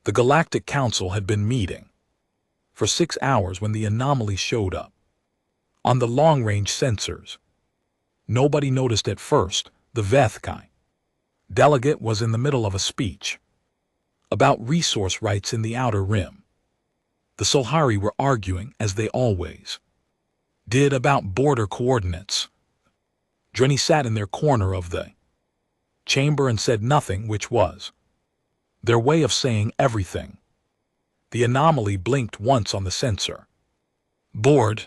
The Galactic Council had been meeting for 6 hours when the anomaly showed up. On the long-range sensors, nobody noticed at first. The Vethkai delegate was in the middle of a speech about resource rights in the Outer Rim. The Solhari were arguing, as they always did, about border coordinates. Drenny sat in their corner of the chamber and said nothing, which was their way of saying everything. The anomaly blinked once on the sensor board,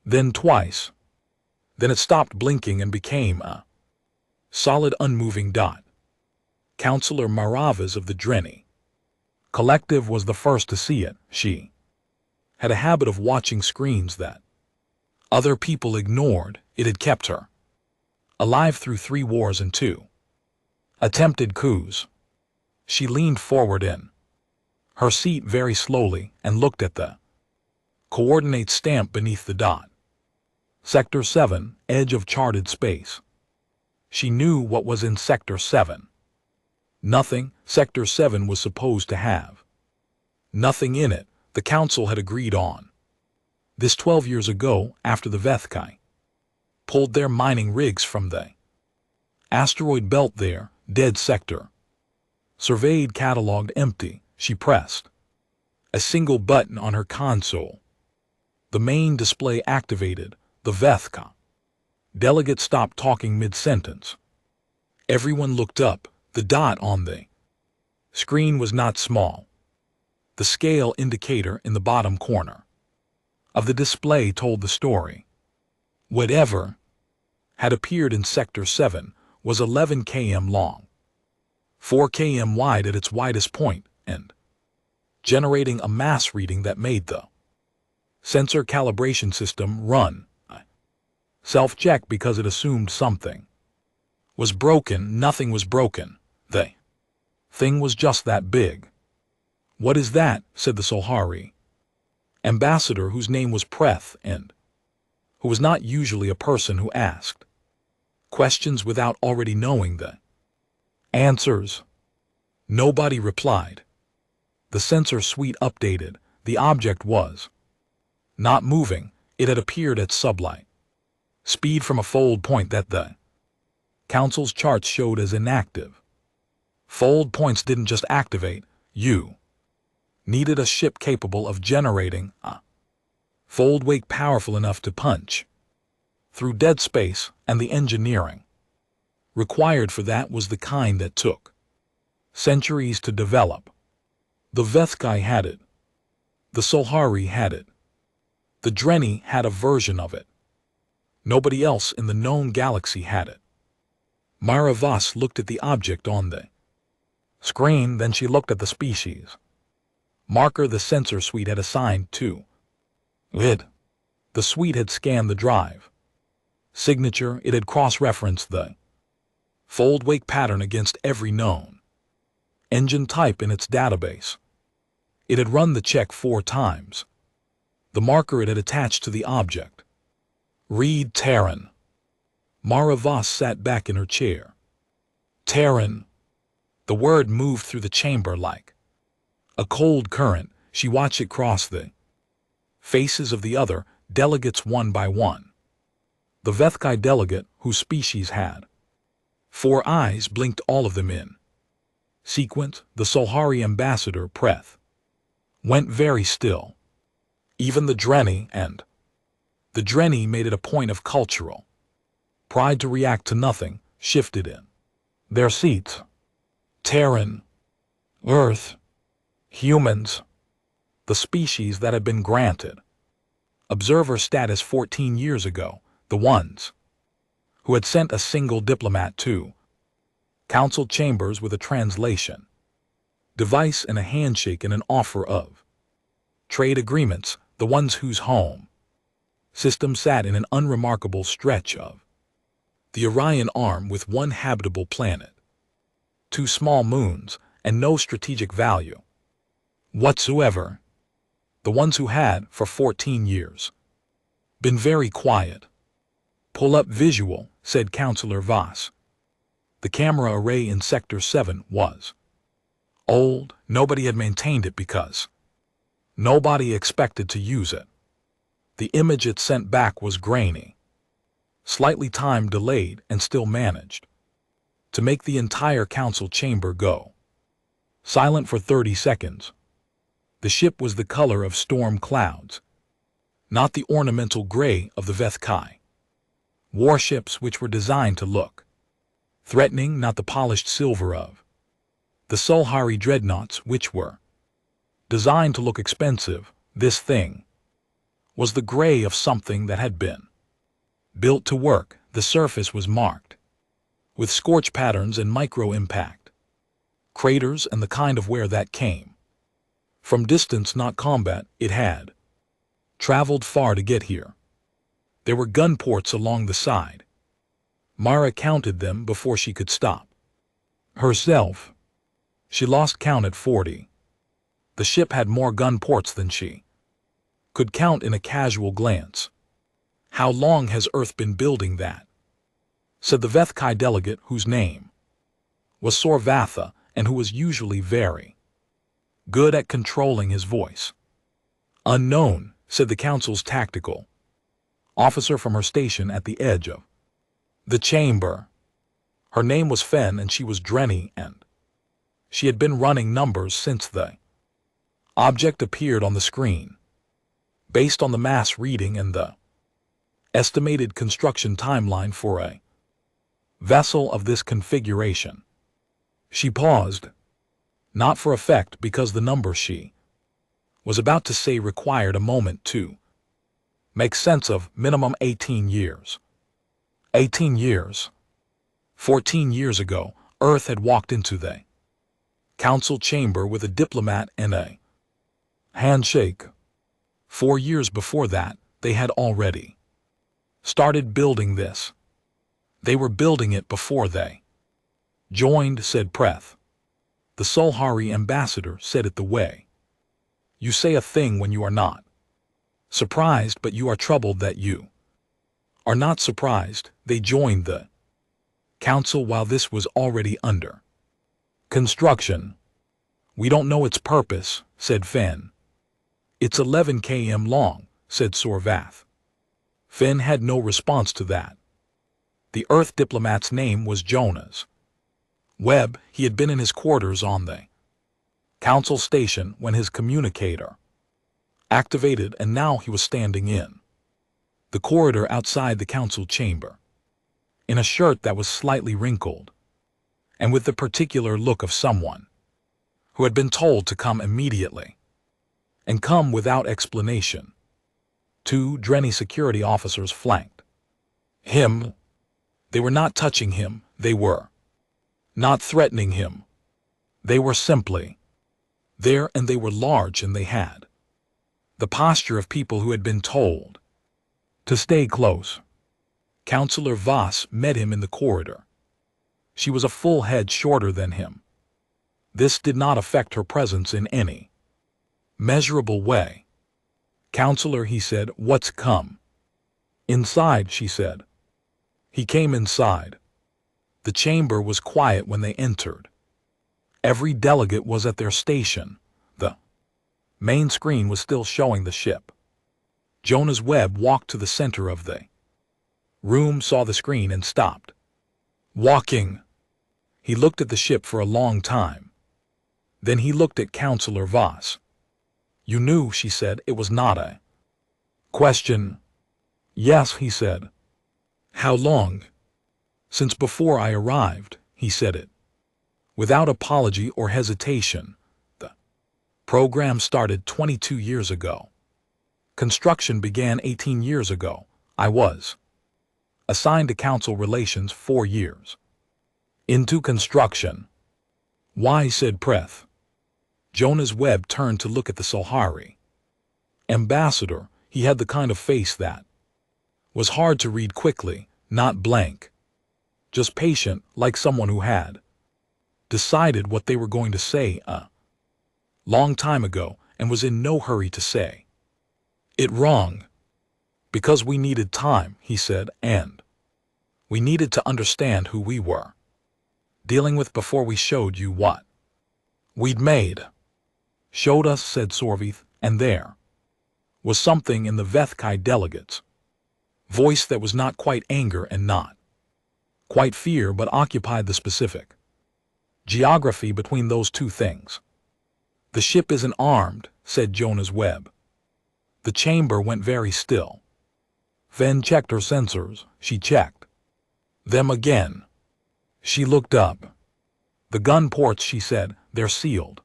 then twice. Then it stopped blinking and became a solid, unmoving dot. Counselor Maravas of the Drenny Collective was the first to see it. She had a habit of watching screens that other people ignored. It had kept her alive through 3 wars and 2 attempted coups. She leaned forward in her seat very slowly and looked at the coordinate stamp beneath the dot. Sector 7, edge of charted space. She knew what was in Sector 7. Nothing. Sector 7 was supposed to have nothing in it. The Council had agreed on this 12 years ago, after the Vethkai pulled their mining rigs from the asteroid belt there. Dead sector. Surveyed, catalogued, empty. She pressed a single button on her console. The main display activated. The Vethka delegate stopped talking mid-sentence. Everyone looked up. The dot on the screen was not small. The scale indicator in the bottom corner of the display told the story. Whatever had appeared in Sector 7 was 11 km long, 4 km wide at its widest point, and generating a mass reading that made the sensor calibration system run a self-check because it assumed something was broken. Nothing was broken. The thing was just that big. "What is that?" said the Solhari ambassador, whose name was Preth, and who was not usually a person who asked questions without already knowing the answers. Nobody replied. The sensor suite updated. The object was not moving. It had appeared at sublight speed from a fold point that the Council's charts showed as inactive. Fold points didn't just activate. You needed a ship capable of generating a fold wake powerful enough to punch through dead space, and the engineering required for that was the kind that took centuries to develop. The Vethkai had it. The Solhari had it. The Drenny had a version of it. Nobody else in the known galaxy had it. Maravas looked at the object on the screen, then she looked at the species marker the sensor suite had assigned to it. The suite had scanned the drive signature. It had cross-referenced the fold wake pattern against every known engine type in its database. It had run the check 4 times. The marker it had attached to the object read Terran. Maravas sat back in her chair. Terran. The word moved through the chamber like a cold current. She watched it cross the faces of the other delegates one by one. The Vethkai delegate, whose species had 4 eyes, blinked all of them in sequence. The Solhari ambassador, Preth, went very still. Even the Drenny and the Drenny made it a point of cultural pride to react to nothing, shifted in their seats. Terran, Earth, humans, the species that had been granted observer status 14 years ago, the ones who had sent a single diplomat to Council chambers with a translation device and a handshake and an offer of trade agreements, the ones whose home system sat in an unremarkable stretch of the Orion Arm with 1 habitable planet, 2 small moons, and no strategic value whatsoever. The ones who had, for 14 years, been very quiet. "Pull up visual," said Counselor Voss. The camera array in Sector 7 was Old, nobody had maintained it because nobody expected to use it. The image it sent back was grainy, slightly time delayed, and still managed to make the entire council chamber go silent for 30 seconds. The ship was the color of storm clouds, not the ornamental gray of the Vethkai. Warships which were designed to look threatening, not the polished silver of the Solhari dreadnoughts, which were designed to look expensive. This thing was the gray of something that had been built to work. The surface was marked with scorch patterns and micro-impact craters, and the kind of wear that came from distance, not combat. It had traveled far to get here. There were gun ports along the side. Mara counted them before she could stop herself. She lost count at 40. The ship had more gun ports than she could count in a casual glance. "How long has Earth been building that?" said the Vethkai delegate, whose name was Sorvatha, and who was usually very good at controlling his voice. "Unknown," said the council's tactical officer from her station at the edge of the chamber. Her name was Fen, and she was Drenny, and she had been running numbers since the object appeared on the screen. Based on the mass reading and the estimated construction timeline for a vessel of this configuration. She paused, not for effect, because the number she was about to say required a moment to make sense of. Minimum 18 years. 18 years. 14 years ago, Earth had walked into the council chamber with a diplomat and a handshake. 4 years before that, they had already started building this. They were building it before they joined, said Preth. The Solhari ambassador said it the way you say a thing when you are not surprised, but you are troubled that you are not surprised. They joined the council while this was already under construction. "We don't know its purpose," said Fen. "It's 11 km long," said Sorvath. Fen had no response to that. The Earth diplomat's name was Jonas Webb. He had been in his quarters on the council station when his communicator activated, and now he was standing in the corridor outside the council chamber, in a shirt that was slightly wrinkled, and with the particular look of someone who had been told to come immediately, and come without explanation. 2 Drenny security officers flanked him. They were not touching him, they were not threatening him. They were simply there, and they were large, and they had the posture of people who had been told to stay close. Councillor Voss met him in the corridor. She was a full head shorter than him. This did not affect her presence in any measurable way. "Counselor," he said, "what's come?" "Inside," she said. He came inside. The chamber was quiet when they entered. Every delegate was at their station. The main screen was still showing the ship. Jonas Webb walked to the center of the room, saw the screen, and stopped walking. He looked at the ship for a long time. Then he looked at Councillor Voss. "You knew," she said. "It was not a question." "Yes," he said. "How long?" "Since before I arrived," he said it without apology or hesitation. "The program started 22 years ago. Construction began 18 years ago. I was assigned to council relations 4 years into construction." "Why?" said Preth. Jonas Webb turned to look at the Solhari ambassador. He had the kind of face that was hard to read quickly, not blank, just patient, like someone who had decided what they were going to say a long time ago and was in no hurry to say it wrong. "Because we needed time," he said, "and we needed to understand who we were dealing with before we showed you what we'd made. Showed us, said Sorvith, and there was something in the Vethkai delegates' voice that was not quite anger and not quite fear, but occupied the specific geography between those two things. The ship isn't armed, said Jonas Webb. The chamber went very still. Ven checked her sensors. She checked them again. She looked up. The gun ports, she said, they're sealed.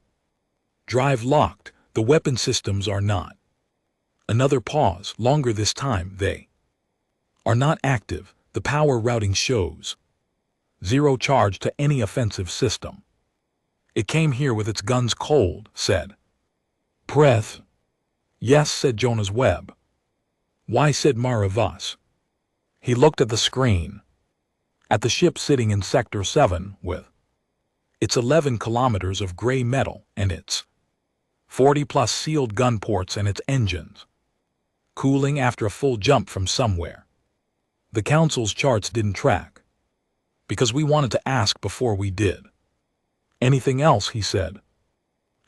Drive locked. The weapon systems are not. Another pause, longer this time. They are not active. The power routing shows zero charge to any offensive system. It came here with its guns cold, said Preth. Yes, said Jonas Webb. Why, said Maravas. He looked at the screen. At the ship sitting in Sector 7 with its 11 kilometers of gray metal and its 40-plus sealed gun ports and its engines cooling after a full jump from somewhere. The Council's charts didn't track, because we wanted to ask before we did anything else, he said.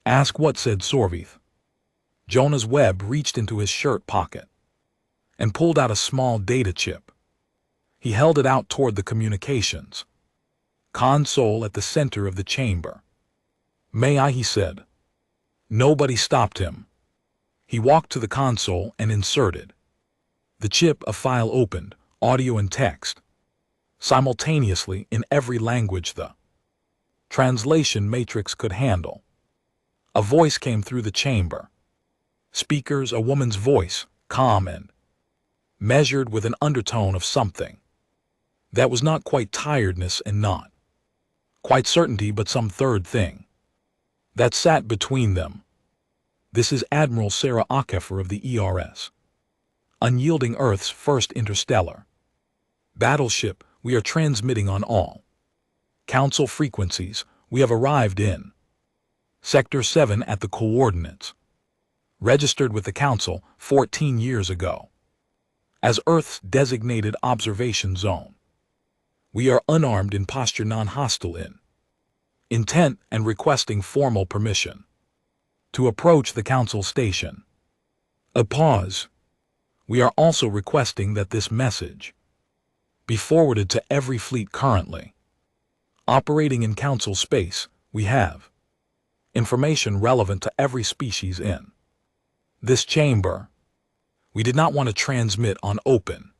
Ask what, said Sorvith. Jonas Webb reached into his shirt pocket and pulled out a small data chip. He held it out toward the communications console at the center of the chamber. May I, he said. Nobody stopped him. He walked to the console and inserted the chip. A file opened, audio and text, simultaneously in every language the translation matrix could handle. A voice came through the chamber. Speakers, a woman's voice, calm and measured with an undertone of something that was not quite tiredness and not quite certainty, but some third thing that sat between them. This is Admiral Sarah Akefer of the ERS. Unyielding Earth's first interstellar battleship. We are transmitting on all Council frequencies. We have arrived in Sector 7 at the coordinates registered with the Council 14 years ago as Earth's designated observation zone. We are unarmed, in posture non-hostile in intent, and requesting formal permission to approach the Council station. A pause. We are also requesting that this message be forwarded to every fleet currently operating in Council space. We have information relevant to every species in this chamber. We did not want to transmit on open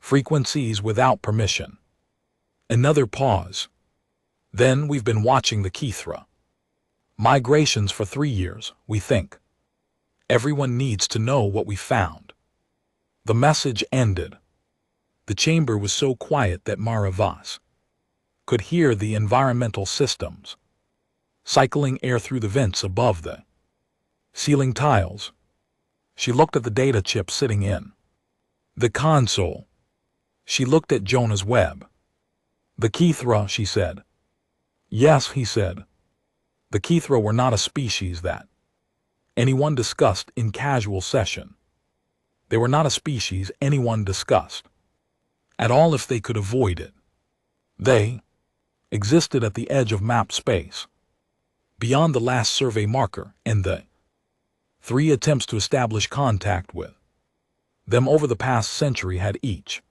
frequencies without permission. Another pause. Then we've been watching the Kithra migrations for 3 years. We think everyone needs to know what we found. The message ended. The chamber was so quiet that Maravas could hear the environmental systems cycling air through the vents above the ceiling tiles. She looked at the data chip sitting in the console. She looked at Jonas Webb. The Kithra, she said. Yes, he said. The Kithra were not a species that anyone discussed in casual session. They were not a species anyone discussed at all if they could avoid it. They existed at the edge of map space, beyond the last survey marker, and the 3 attempts to establish contact with them over the past century had each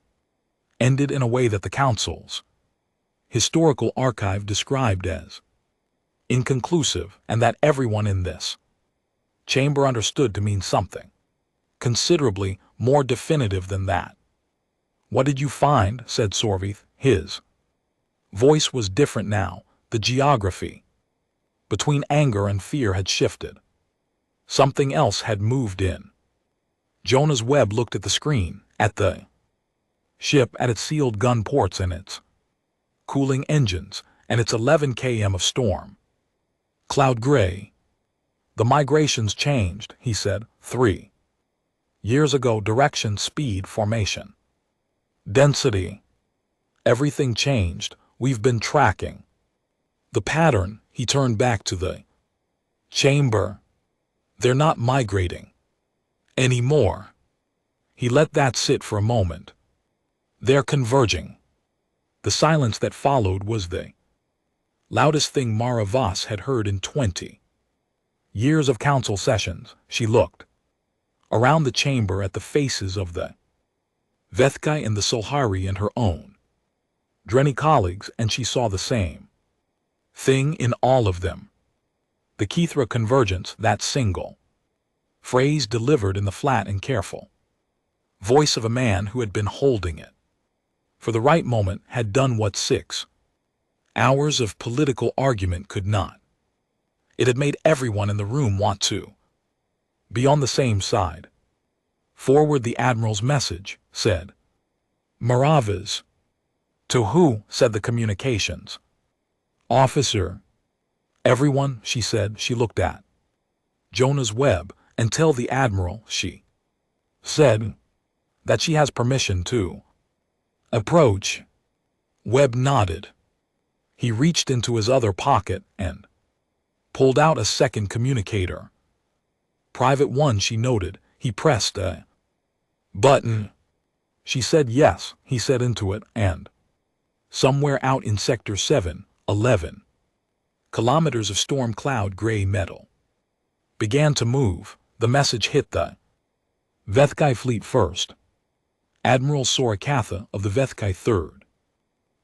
ended in a way that the Council's historical archive described as inconclusive, and that everyone in this chamber understood to mean something considerably more definitive than that. What did you find? Said Sorvith. His voice was different now. The geography between anger and fear had shifted. Something else had moved in. Jonas Webb looked at the screen, at the ship, at its sealed gun ports and its cooling engines, and its 11 km of storm cloud gray. The migrations changed, he said. 3 years ago, direction, speed, formation, density. Everything changed. We've been tracking the pattern. He turned back to the chamber. They're not migrating anymore. He let that sit for a moment. They're converging. The silence that followed was the Loudest thing Mara Voss had heard in 20 years of council sessions. She looked around the chamber at the faces of the Vethkai and the Solhari and her own Drenny colleagues, and she saw the same thing in all of them. The Kithra convergence, that single phrase delivered in the flat and careful voice of a man who had been holding it for the right moment, had done what 6 hours of political argument could not. It had made everyone in the room want to be on the same side. Forward, the Admiral's message said. Maravas. To who? Said the communications officer. Everyone, she said. She looked at Jonah's Webb and tell the Admiral, she said, that she has permission to approach. Webb nodded. He reached into his other pocket and pulled out a second communicator. Private one, she noted. He pressed a button. She said yes. He said into it, and somewhere out in Sector 7, 11 kilometers of storm cloud gray metal began to move. The message hit the Vethkai fleet first. Admiral Sorakatha of the Vethkai 3rd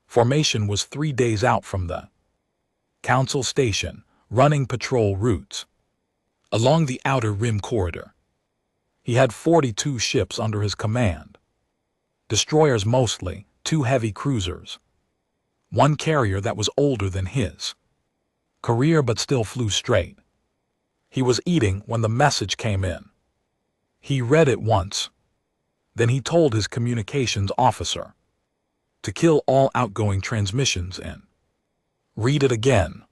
Formation was 3 days out from the Council Station, running patrol routes along the Outer Rim corridor. He had 42 ships under his command. Destroyers mostly, 2 heavy cruisers, 1 carrier that was older than his career but still flew straight. He was eating when the message came in. He read it once. Then he told his communications officer to kill all outgoing transmissions and read it again.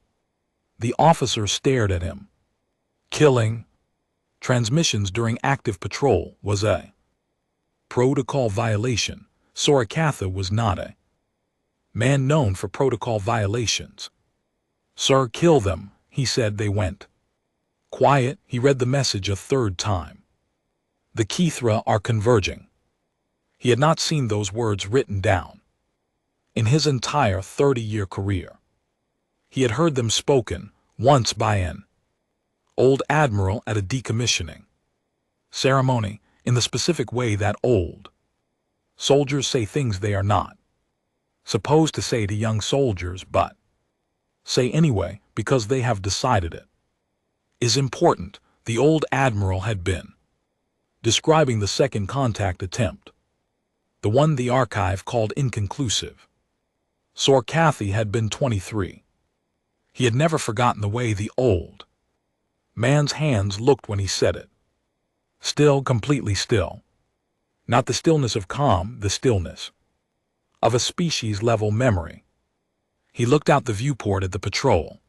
The officer stared at him. Killing transmissions during active patrol was a protocol violation. Sorakatha was not a man known for protocol violations. Sir, kill them, he said. They went quiet. He read the message a 3rd time. The Kithra are converging. He had not seen those words written down in his entire 30-year career. He had heard them spoken once by an old admiral at a decommissioning ceremony, in the specific way that old soldiers say things they are not supposed to say to young soldiers, but say anyway because they have decided it is important. The old admiral had been describing the second contact attempt, the one the archive called inconclusive. Sorakatha had been 23. He had never forgotten the way the old man's hands looked when he said it. Still, completely still. Not the stillness of calm, the stillness of a species-level memory. He looked out the viewport at the patrol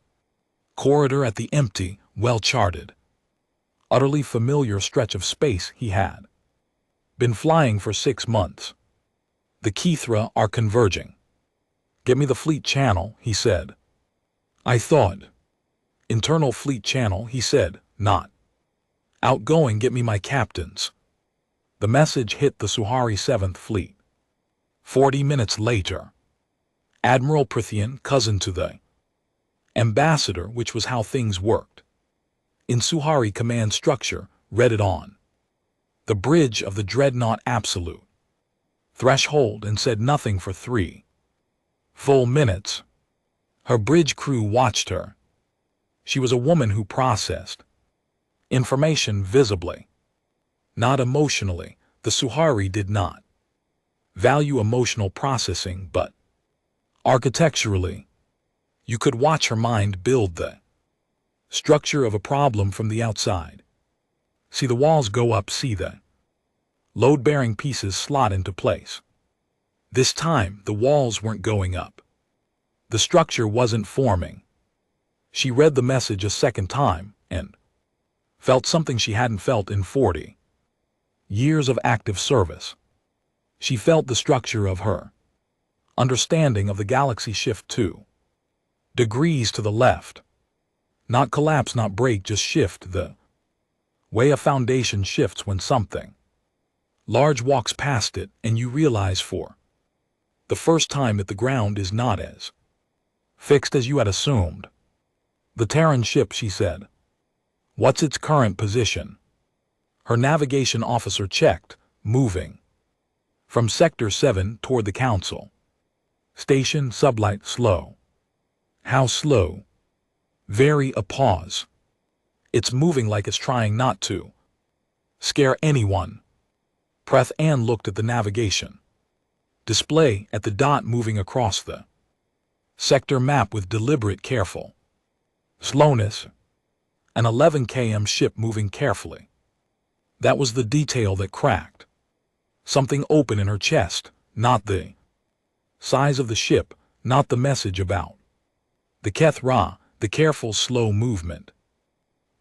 corridor, at the empty, well-charted, utterly familiar stretch of space he had been flying for 6 months. The Kithra are converging. Get me the fleet channel, he said. I thought. Internal fleet channel, he said, not outgoing. Get me my captains. The message hit the Suhari 7th Fleet. 40 minutes later, Admiral Prithian, cousin to the ambassador, which was how things worked in Suhari command structure, read it on the bridge of the dreadnought absolute threshold and said nothing for 3 full minutes. Her bridge crew watched her. She was a woman who processed information visibly, not emotionally. The Suhari did not value emotional processing, but architecturally. You could watch her mind build the structure of a problem from the outside. See the walls go up, see the load-bearing pieces slot into place. This time, the walls weren't going up. The structure wasn't forming. She read the message a second time and felt something she hadn't felt in 40 years of active service. She felt the structure of her understanding of the galaxy shift 2 degrees to the left. Not collapse, not break, just shift, the way a foundation shifts when something large walks past it and you realize for the first time that the ground is not as Fixed as you had assumed. The Terran ship, she said. What's its current position? Her navigation officer checked, moving. From Sector 7 toward the Council. Station sublight slow. How slow? Very a pause. It's moving like it's trying not to scare anyone. Preth Ann looked at the navigation display at the dot moving across the sector map with deliberate careful slowness. An 11 km ship moving carefully. That was the detail that cracked. Something open in her chest, not the size of the ship, not the message about the Keth-Ra, the careful slow movement.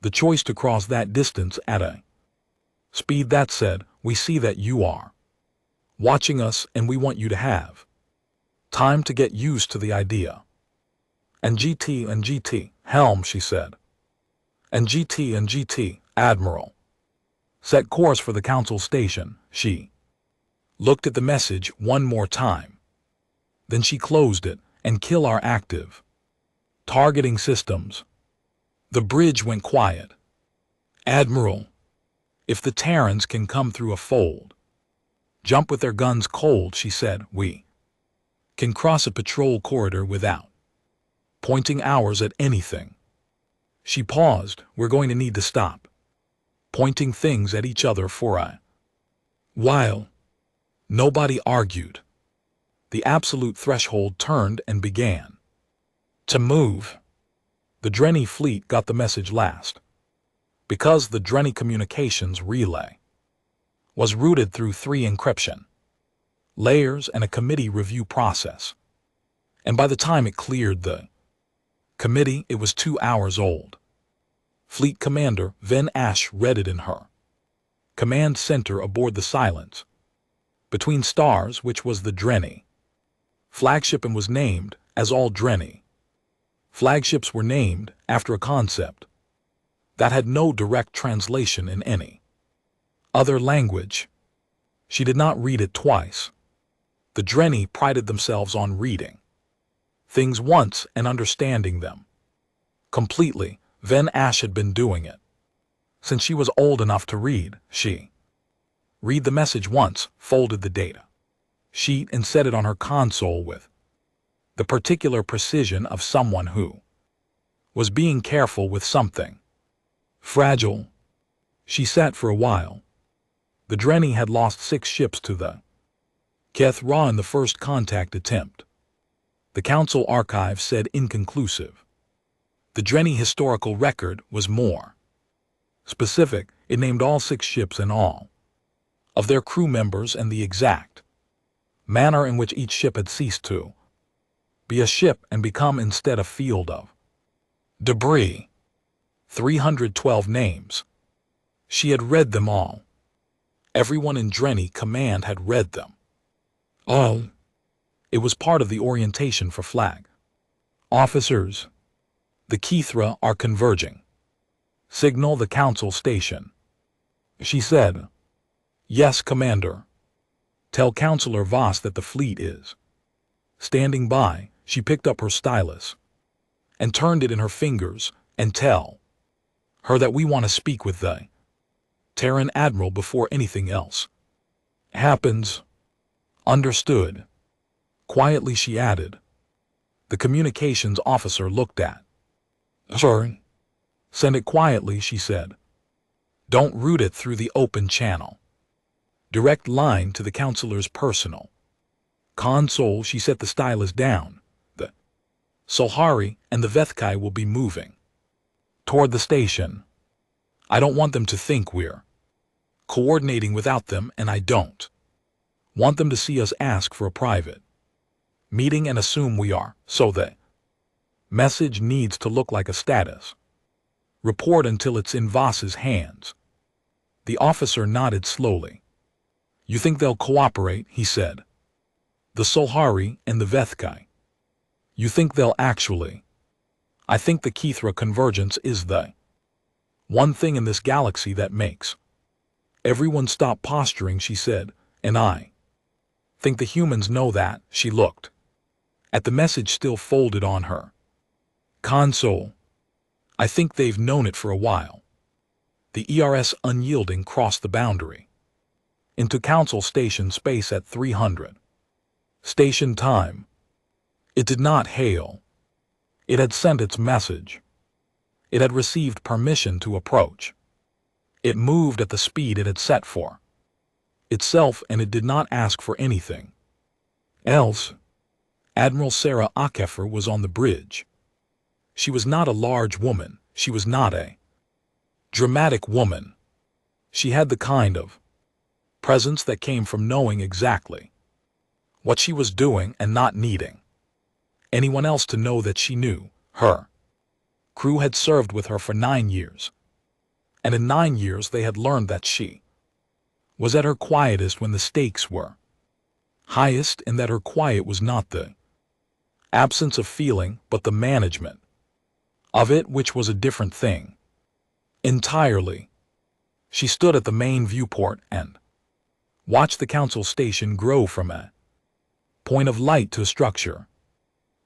The choice to cross that distance at a speed that said, we see that you are watching us and we want you to have time to get used to the idea. And GT, helm, she said. And GT, Admiral. Set course for the Council station, she looked at the message one more time. Then she closed it, and kill our active targeting systems. The bridge went quiet. Admiral, if the Terrans can come through a fold, jump with their guns cold, she said, we can cross a patrol corridor without pointing ours at anything. She paused, we're going to need to stop pointing things at each other for a while. Nobody argued. The absolute threshold turned and began to move. The Drenny fleet got the message last, because the Drenny communications relay was routed through 3 encryption layers and a committee review process. And by the time it cleared the committee, it was 2 hours old. Fleet Commander Ven Ash read it in her command center aboard the Silence, between stars, which was the Drenny flagship and was named as all Drenny flagships were named after a concept that had no direct translation in any other language. She did not read it twice. The Drenny prided themselves on reading things once and understanding them completely. Ven Ash had been doing it since she was old enough to read. She read the message once, folded the data sheet and set it on her console with the particular precision of someone who was being careful with something fragile. She sat for a while. The Drenny had lost 6 ships to the Keth-Ra in the first contact attempt. The Council archive said inconclusive. The Drenny historical record was more specific. It named all 6 ships and all of their crew members and the exact manner in which each ship had ceased to be a ship and become instead a field of debris. 312 names. She had read them all. Everyone in Drenny command had read them all. It was part of the orientation for flag officers. The Kethra are converging. Signal the Council station. She said, yes, Commander. Tell Counselor Voss that the fleet is standing by. She picked up her stylus and turned it in her fingers, and tell her that we want to speak with the Terran Admiral before anything else happens. Understood. Quietly she added. The communications officer looked at her. Send it quietly, she said. Don't route it through the open channel. Direct line to the Counselor's personal console. She set the stylus down. The Solhari and the Vethkai will be moving toward the station. I don't want them to think we're coordinating without them, and I don't want them to see us ask for a private meeting and assume we are, so the message needs to look like a status report until it's in Voss's hands. The officer nodded slowly. You think they'll cooperate, he said. The Solhari and the Vethkai. You think they'll actually? I think the Kethra convergence is the one thing in this galaxy that makes everyone stop posturing, she said, and I think the humans know that. She looked At the message still folded on her console. I think they've known it for a while. The ERS unyielding crossed the boundary into Council Station space at 300. Station time. It did not hail. It had sent its message. It had received permission to approach. It moved at the speed it had set for itself, and it did not ask for anything else. Admiral Sarah Akefer was on the bridge. She was not a large woman. She was not a dramatic woman. She had the kind of presence that came from knowing exactly what she was doing and not needing anyone else to know that she knew. Her crew had served with her for 9 years, and in 9 years they had learned that she was at her quietest when the stakes were highest, and that her quiet was not the absence of feeling, but the management of it, which was a different thing entirely. She stood at the main viewport and watched the Council Station grow from a point of light to a structure.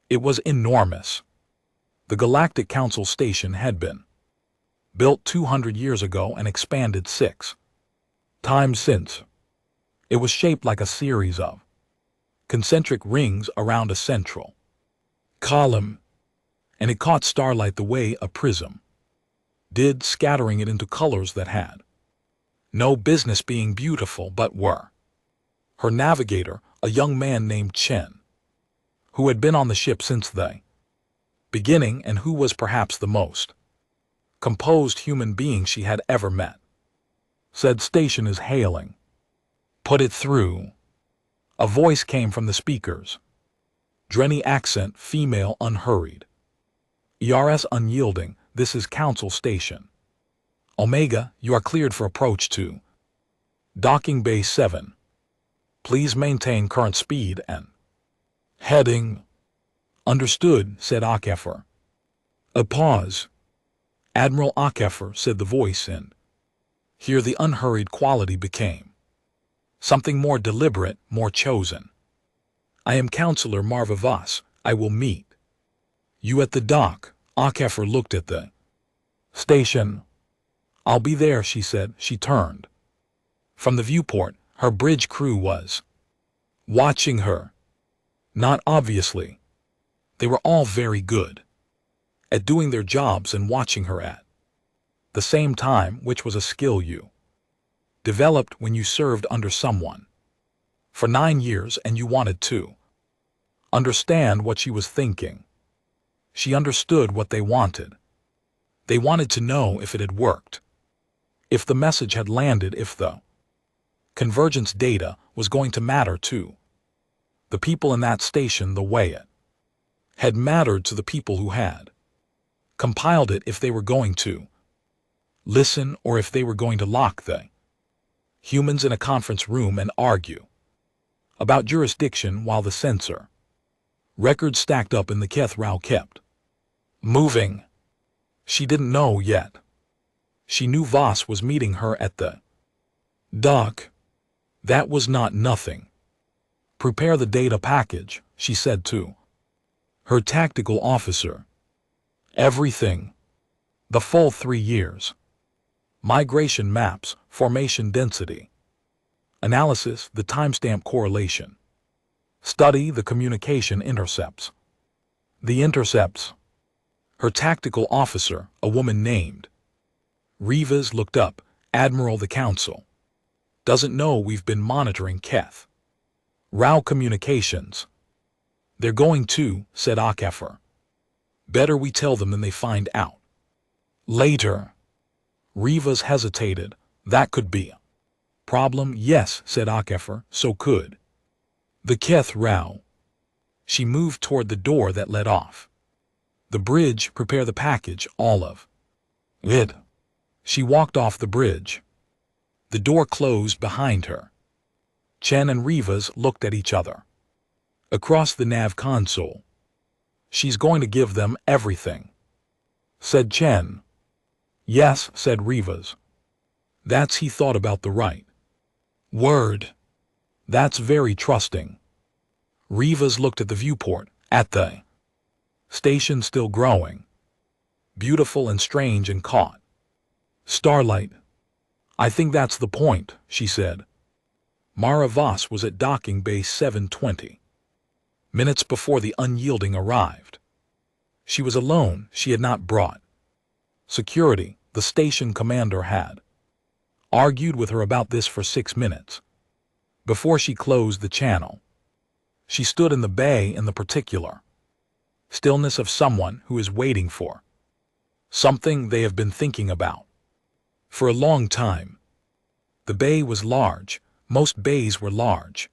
It was enormous. The Galactic Council Station had been built 200 years ago and expanded 6 times since. It was shaped like a series of concentric rings around a central column, and it caught starlight the way a prism did, scattering it into colors that had no business being beautiful but were. Her navigator, a young man named Chen, who had been on the ship since the beginning and who was perhaps the most composed human being she had ever met, said, "Station is hailing. Put it through." A voice came from the speakers. Drenny accent, female, unhurried. ERS unyielding, this is Council Station. Omega, you are cleared for approach to Docking Bay 7. Please maintain current speed and heading. Understood, said Akefer. A pause. Admiral Akefer, said the voice, and here the unhurried quality became something more deliberate, more chosen. I am Counselor Marva Voss. I will meet you at the dock. Akefer looked at the station. I'll be there, she said. She turned from the viewport. Her bridge crew was watching her. Not obviously. They were all very good at doing their jobs and watching her at the same time, which was a skill you developed when you served under someone for 9 years and you wanted to understand what she was thinking. She understood what they wanted. They wanted to know if it had worked, if the message had landed, if the convergence data was going to matter to the people in that station the way it had mattered to the people who had compiled it, if they were going to listen or if they were going to lock the humans in a conference room and argue about jurisdiction while the censor records stacked up in the Keth Rao kept moving. She didn't know yet. She knew Voss was meeting her at the dock. That was not nothing. Prepare the data package, she said to her tactical officer. Everything. The full 3 years. Migration maps, formation density analysis, the timestamp correlation. Study the communication intercepts. The intercepts. Her tactical officer, a woman named Rivas, looked up. Admiral, the Council doesn't know we've been monitoring Keth Rao communications. They're going to, said Akefer. Better we tell them than they find out later. Rivas hesitated. That could be a problem. Yes, said Akefer, so could the Keth Rao. She moved toward the door that led off the bridge. Prepare the package, all of it. She walked off the bridge. The door closed behind her. Chen and Rivas looked at each other across the nav console. She's going to give them everything, said Chen. Yes, said Rivas. That's, he thought about the right word. That's very trusting. Rivas looked at the viewport. At the station still growing, beautiful and strange and caught starlight. I think that's the point, she said. Mara Voss was at docking bay 720. Minutes before the unyielding arrived. She was alone. She had not brought security. The station commander had argued with her about this for 6 minutes before she closed the channel. She stood in the bay in the particular stillness of someone who is waiting for something they have been thinking about for a long time. The bay was large. Most bays were large.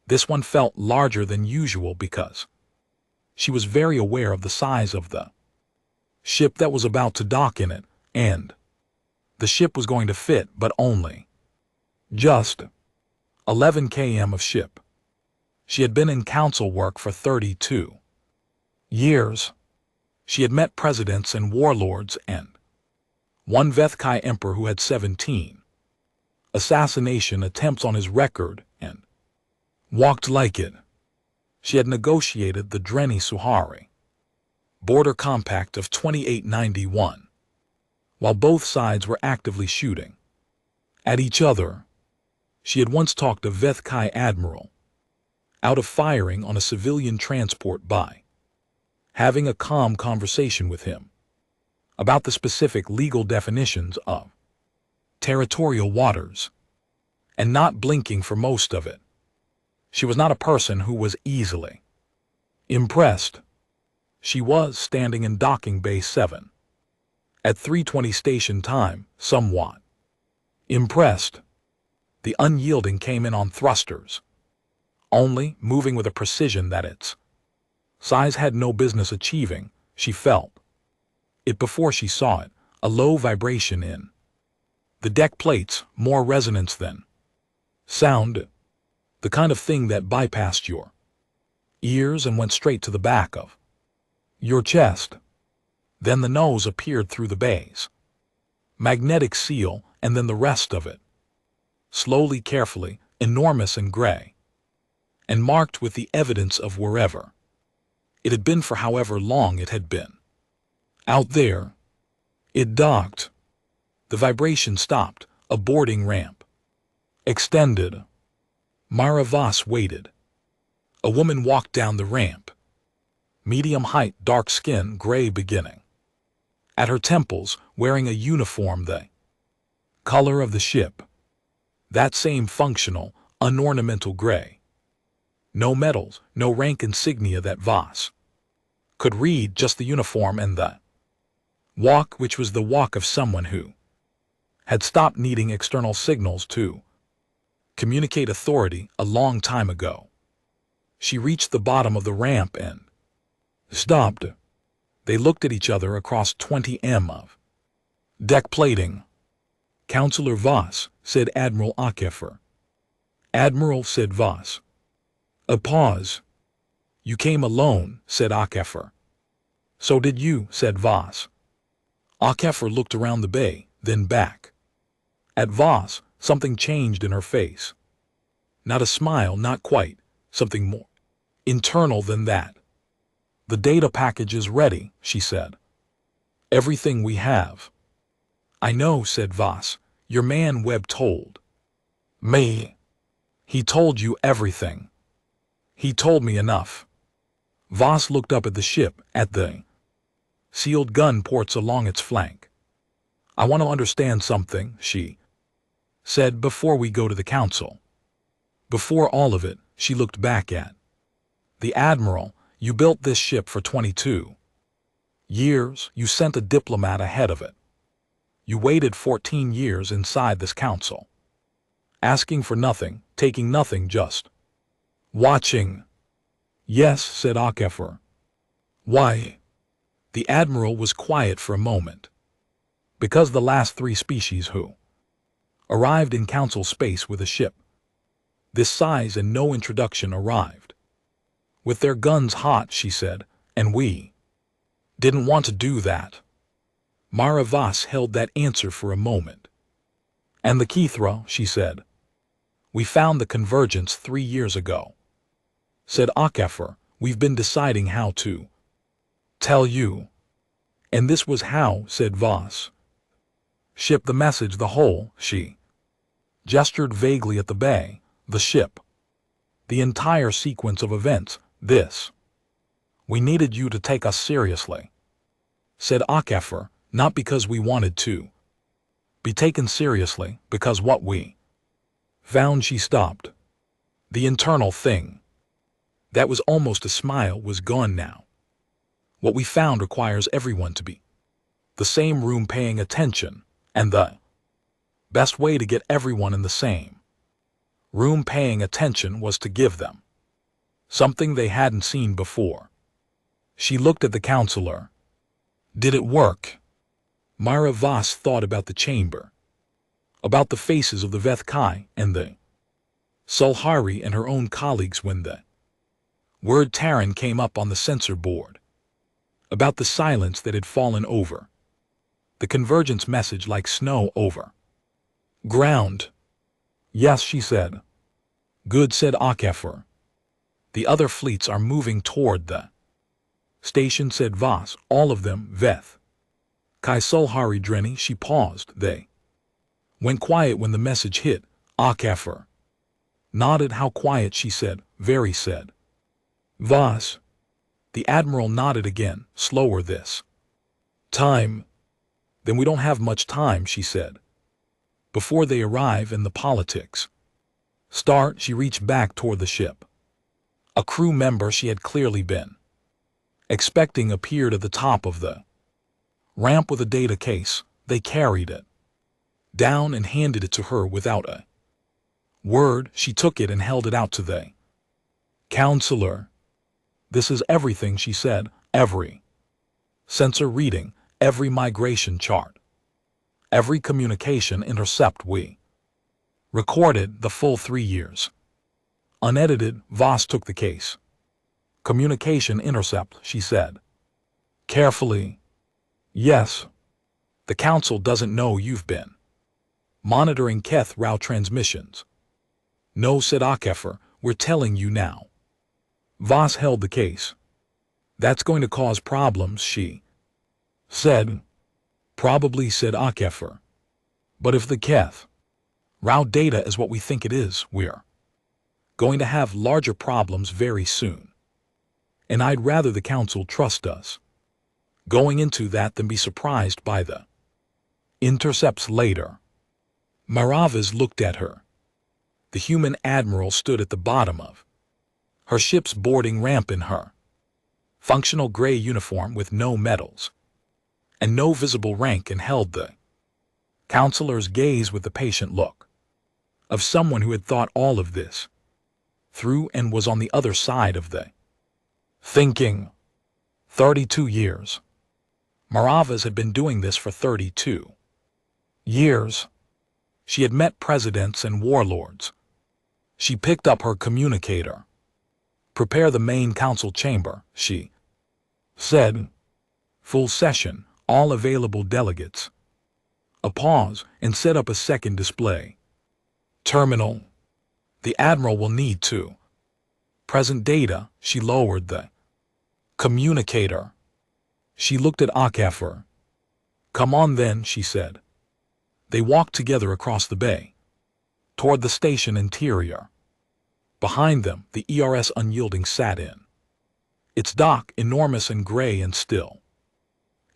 This one felt larger than usual because she was very aware of the size of the ship that was about to dock in it, and the ship was going to fit, but only just 11 km of ship. She had been in council work for 32 years. She had met presidents and warlords and one Vethkai emperor who had 17 assassination attempts on his record and walked like it. She had negotiated the Dreni-Suhari border compact of 2891, while both sides were actively shooting at each other. She had once talked a Vethkai admiral out of firing on a civilian transport by having a calm conversation with him about the specific legal definitions of territorial waters, and not blinking for most of it. She was not a person who was easily impressed. She was standing in docking bay 7 at 3:20 station time, somewhat impressed. The unyielding came in on thrusters, only moving with a precision that its size had no business achieving. She felt it before she saw it, a low vibration in the deck plates, more resonance than sound, the kind of thing that bypassed your ears and went straight to the back of your chest. Then the nose appeared through the bay's magnetic seal, and then the rest of it. Slowly, carefully, enormous and gray, and marked with the evidence of wherever it had been for however long it had been. Out there, it docked. The vibration stopped. A boarding ramp extended. Mara Voss waited. A woman walked down the ramp. Medium height, dark skin, gray beginning at her temples, wearing a uniform the color of the ship. That same functional, unornamental gray. No medals, no rank insignia that Voss could read, just the uniform and the walk, which was the walk of someone who had stopped needing external signals to communicate authority a long time ago. She reached the bottom of the ramp and stopped. They looked at each other across 20 m of deck plating. Counselor Voss, said Admiral Akefer. Admiral, said Voss. A pause. You came alone, said Akefer. So did you, said Voss. Akefer looked around the bay, then back at Voss. Something changed in her face. Not a smile, not quite. Something more internal than that. The data package is ready, she said. Everything we have. I know, said Voss. Your man Webb told me. He told you everything. He told me enough. Voss looked up at the ship, at the sealed gun ports along its flank. I want to understand something, she said, before we go to the council. Before all of it, she looked back at the Admiral. You built this ship for 22 years. You sent a diplomat ahead of it. You waited 14 years inside this council, asking for nothing, taking nothing, just watching. Yes, said Akefer. Why? The Admiral was quiet for a moment. Because the last 3 species who arrived in council space with a ship this size and no introduction arrived with their guns hot, she said, and we didn't want to do that. Mara Voss held that answer for a moment. And the Kithra, she said. We found the convergence 3 years ago, said Akefer. We've been deciding how to tell you. And this was how, said Voss. Ship the message the whole, she gestured vaguely at the bay, the ship. The entire sequence of events, this. We needed you to take us seriously, said Akafer, not because we wanted to be taken seriously, because what we found. She stopped. The internal thing. That was almost a smile was gone now. What we found requires everyone to be the same room paying attention, and the best way to get everyone in the same room paying attention was to give them something they hadn't seen before. She looked at the counselor. Did it work? Myra Voss thought about the chamber, about the faces of the Vethkai and the Sulhari and her own colleagues when the word Terran came up on the sensor board, about the silence that had fallen over the convergence message like snow over ground. Yes, she said. Good, said Akafer. The other fleets are moving toward the station, said Voss, all of them, Veth. Kai Sulhari Drenny. She paused. They went quiet when the message hit. Akafer nodded. How quiet, she said. Very, said Voss. The Admiral nodded again, slower this time. Then we don't have much time, she said. Before they arrive and the politics start. She reached back toward the ship. A crew member she had clearly been expecting appeared at the top of the ramp with a data case. They carried it down and handed it to her without a word. She took it and held it out to the counselor. This is everything, she said. Every sensor reading, every migration chart, every communication intercept we recorded the full 3 years. Unedited. Voss took the case. Communication intercept, she said carefully. Yes. The council doesn't know you've been monitoring Keth Rao transmissions. No, said Akafer, we're telling you now. Voss held the case. That's going to cause problems, she said. Probably, said Akafer. But if the Keth Rao data is what we think it is, we're going to have larger problems very soon. And I'd rather the council trust us going into that than be surprised by the intercepts later. Maravas looked at her. The human admiral stood at the bottom of her ship's boarding ramp in her functional gray uniform with no medals and no visible rank, and held the counselor's gaze with the patient look of someone who had thought all of this through and was on the other side of the thinking. 32 years. Maravas had been doing this for 32 years. She had met presidents and warlords. She picked up her communicator. Prepare the main council chamber, she said. Full session, all available delegates. A pause, and set up a second display. Terminal. The Admiral will need to present data. She lowered the communicator. She looked at Akafer. Come on then, she said. They walked together across the bay, toward the station interior. Behind them, the ERS unyielding sat in its dock, enormous and gray and still.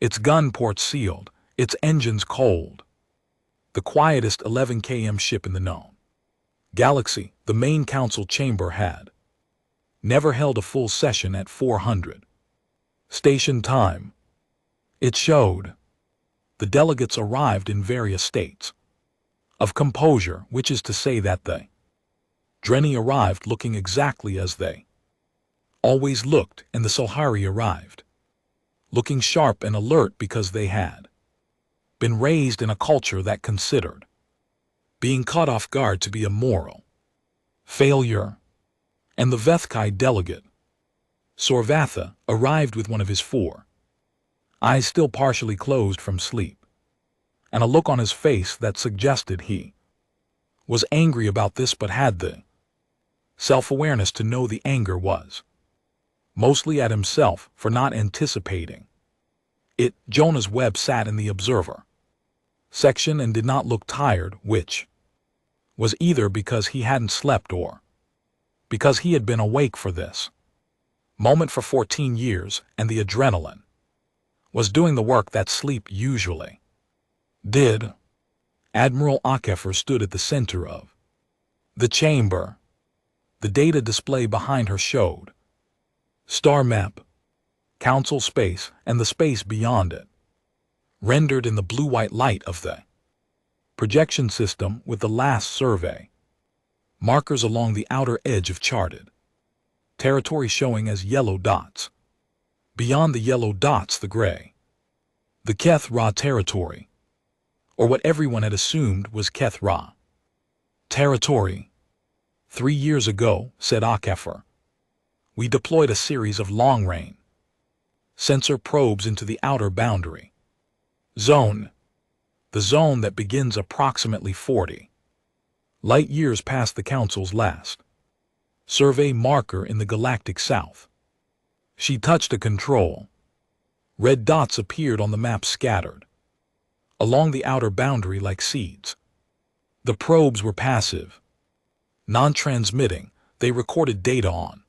Its gun ports sealed, its engines cold. The quietest 11 km ship in the known galaxy, the main council chamber had never held a full session at 400 station time. It showed. The delegates arrived in various states of composure, which is to say that they Drenny arrived looking exactly as they always looked, and the Sulhari arrived looking sharp and alert because they had been raised in a culture that considered being caught off guard to be a moral failure. And the Vethkai delegate, Sorvatha, arrived with one of his 4 eyes still partially closed from sleep, and a look on his face that suggested he was angry about this but had the self-awareness to know the anger was mostly at himself for not anticipating it. Jonah's Webb sat in the observer section and did not look tired, which was either because he hadn't slept or because he had been awake for this moment for 14 years, and the adrenaline was doing the work that sleep usually did. Admiral Akefer stood at the center of the chamber. The data display behind her showed star map, council space, and the space beyond it, rendered in the blue-white light of the projection system with the last survey markers along the outer edge of charted territory showing as yellow dots. Beyond the yellow dots, the gray, the Keth Ra territory, or what everyone had assumed was Keth Ra territory. 3 years ago, said Akefer, we deployed a series of long-range sensor probes into the outer boundary zone, the zone that begins approximately 40 light years past the Council's last survey marker in the galactic south. She touched a control. Red dots appeared on the map scattered along the outer boundary like seeds. The probes were passive, non-transmitting. They recorded data on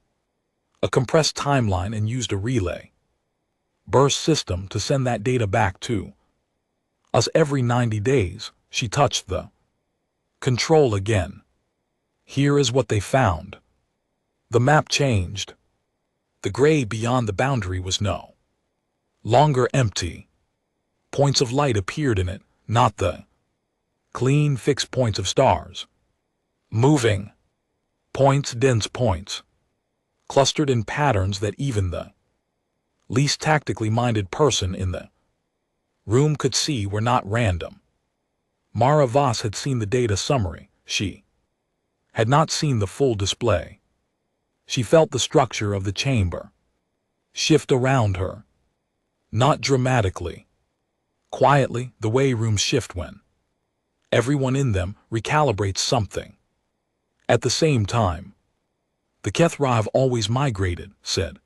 a compressed timeline and used a relay burst system to send that data back to us every 90 days. She touched the control again. Here is what they found. The map changed. The gray beyond the boundary was no longer empty. Points of light appeared in it, not the clean, fixed points of stars. Moving points, dense points, clustered in patterns that even the least tactically minded person in the room could see were not random. Mara Voss had seen the data summary. She had not seen the full display. She felt the structure of the chamber shift around her. Not dramatically, quietly, the way rooms shift when everyone in them recalibrates something. At the same time, the Keth Ra have always migrated, said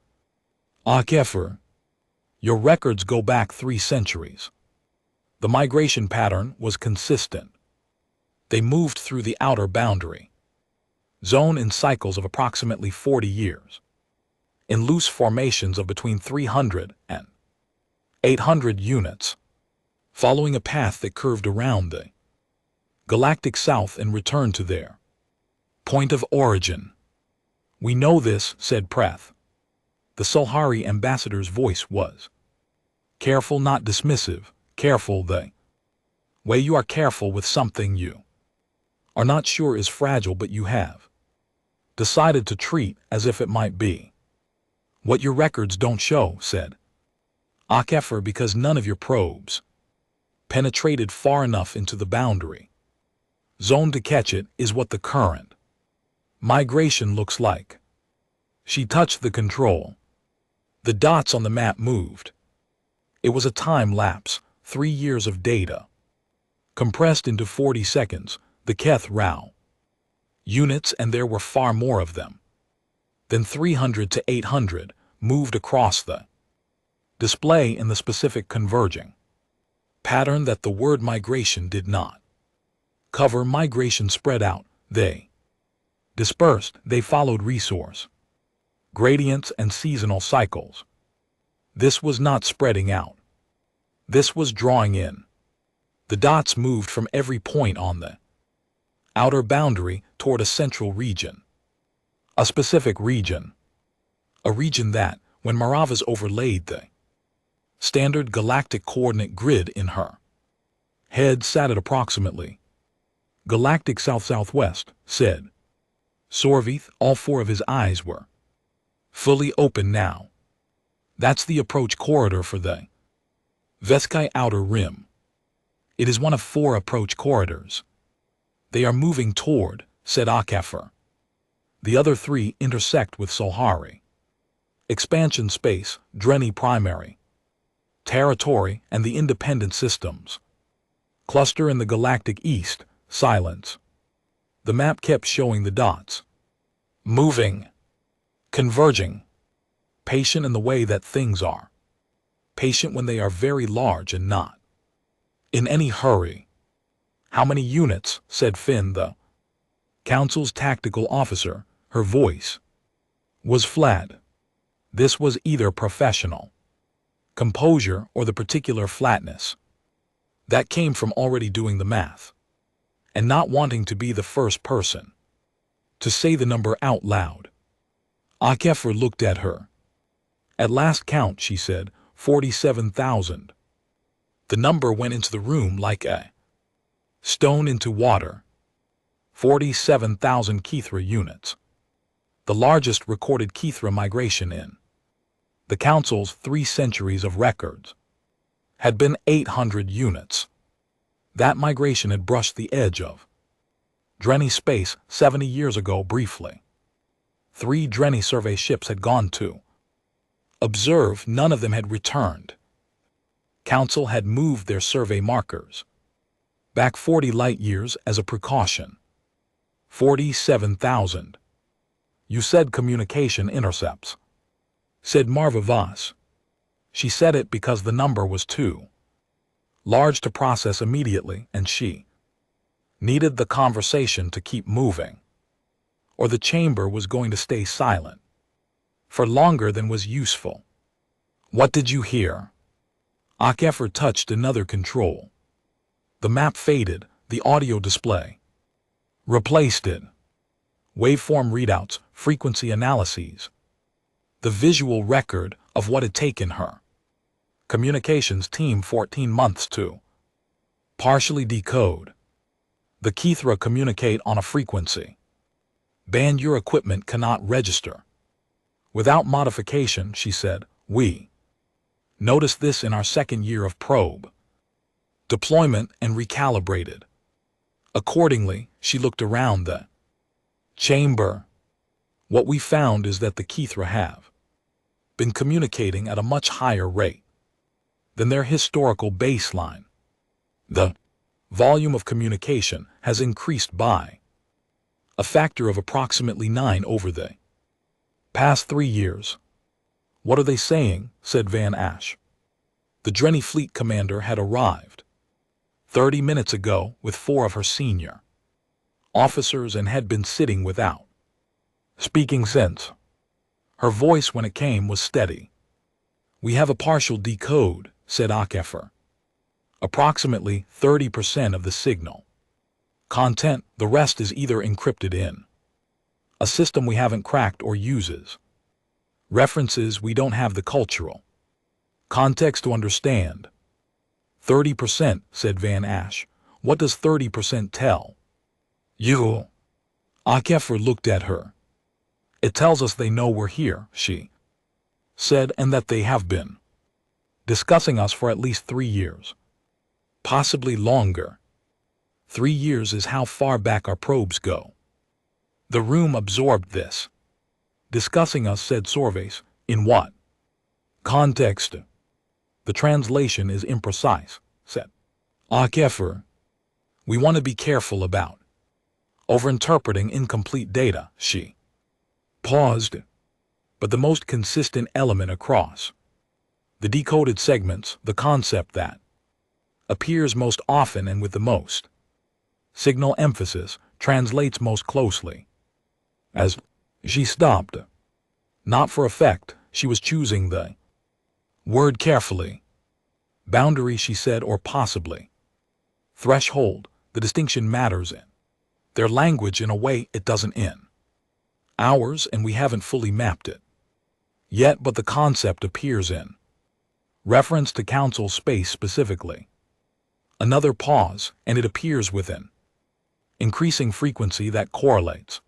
Akefer. Your records go back 3 centuries. The migration pattern was consistent. They moved through the outer boundary zone in cycles of approximately 40 years, in loose formations of between 300 and 800 units, following a path that curved around the galactic south and returned to their point of origin. We know this, said Preth. The Solhari ambassador's voice was careful, not dismissive. Careful the way you are careful with something you are not sure is fragile, but you have decided to treat as if it might be. What your records don't show, said Akefer, because none of your probes penetrated far enough into the boundary zone to catch it, is what the current migration looks like. She touched the control. The dots on the map moved. It was a time lapse, 3 years of data, compressed into 40 seconds, the Keth Ra units, and there were far more of them than 300 to 800, moved across the display in the specific converging pattern that the word migration did not cover. Migration spread out, they dispersed, they followed resource gradients and seasonal cycles. This was not spreading out. This was drawing in. The dots moved from every point on the outer boundary toward a central region. A specific region. A region that, when Maravas overlaid the standard galactic coordinate grid in her head, sat at approximately galactic south-southwest, said Sorvith. All 4 of his eyes were fully open now. That's the approach corridor for the Vethkai Outer Rim. It is one of 4 approach corridors. They are moving toward, said Akefer. The other 3 intersect with Solhari expansion space, Drenni primary territory, and the independent systems cluster in the galactic east. Silence. The map kept showing the dots moving, converging. Patient in the way that things are. Patient when they are very large and not in any hurry. How many units? Said Finn, the council's tactical officer. Her voice was flat. This was either professional composure or the particular flatness that came from already doing the math and not wanting to be the first person to say the number out loud. Akefer looked at her. At last count, she said, 47,000. The number went into the room like a stone into water. 47,000 Kithra units. The largest recorded Kithra migration in the Council's 3 centuries of records had been 800 units. That migration had brushed the edge of Drenny space 70 years ago briefly. 3 Drenny survey ships had gone to observe, none of them had returned. Council had moved their survey markers back 40 light years as a precaution. 47,000. You said communication intercepts, said Marva Voss. She said it because the number was too large to process immediately, and she needed the conversation to keep moving, or the chamber was going to stay silent for longer than was useful. What did you hear? Akefer touched another control. The map faded, the audio display replaced it. Waveform readouts, frequency analyses. The visual record of what had taken her communications team 14 months to partially decode. The Kithra communicate on a frequency band your equipment cannot register. Without modification, she said, we noticed this in our 2nd year of probe deployment and recalibrated. Accordingly, she looked around the chamber. What we found is that the Kithra have been communicating at a much higher rate than their historical baseline. The volume of communication has increased by a factor of approximately 9 over the past 3 years. What are they saying? Said Van Ash. The Drenny fleet commander had arrived 30 minutes ago with 4 of her senior officers and had been sitting without speaking since. Her voice when it came was steady. We have a partial decode, said Akefer. Approximately 30% of the signal content, the rest is either encrypted in a system we haven't cracked or uses references we don't have the cultural context to understand. 30%, said Van Ash. What does 30% tell you? Akefer looked at her. It tells us they know we're here, she said, and that they have been discussing us for at least 3 years. Possibly longer. 3 years is how far back our probes go. The room absorbed this. Discussing us, said Sorves. In what context? The translation is imprecise, said Akefer. We want to be careful about overinterpreting incomplete data, she paused. But the most consistent element across the decoded segments, the concept that appears most often and with the most signal emphasis, translates most closely. As she stopped, not for effect, she was choosing the word carefully. Boundary, she said, or possibly threshold. The distinction matters in their language in a way it doesn't in ours, and we haven't fully mapped it yet, but the concept appears in reference to council space specifically. Another pause, and it appears within increasing frequency that correlates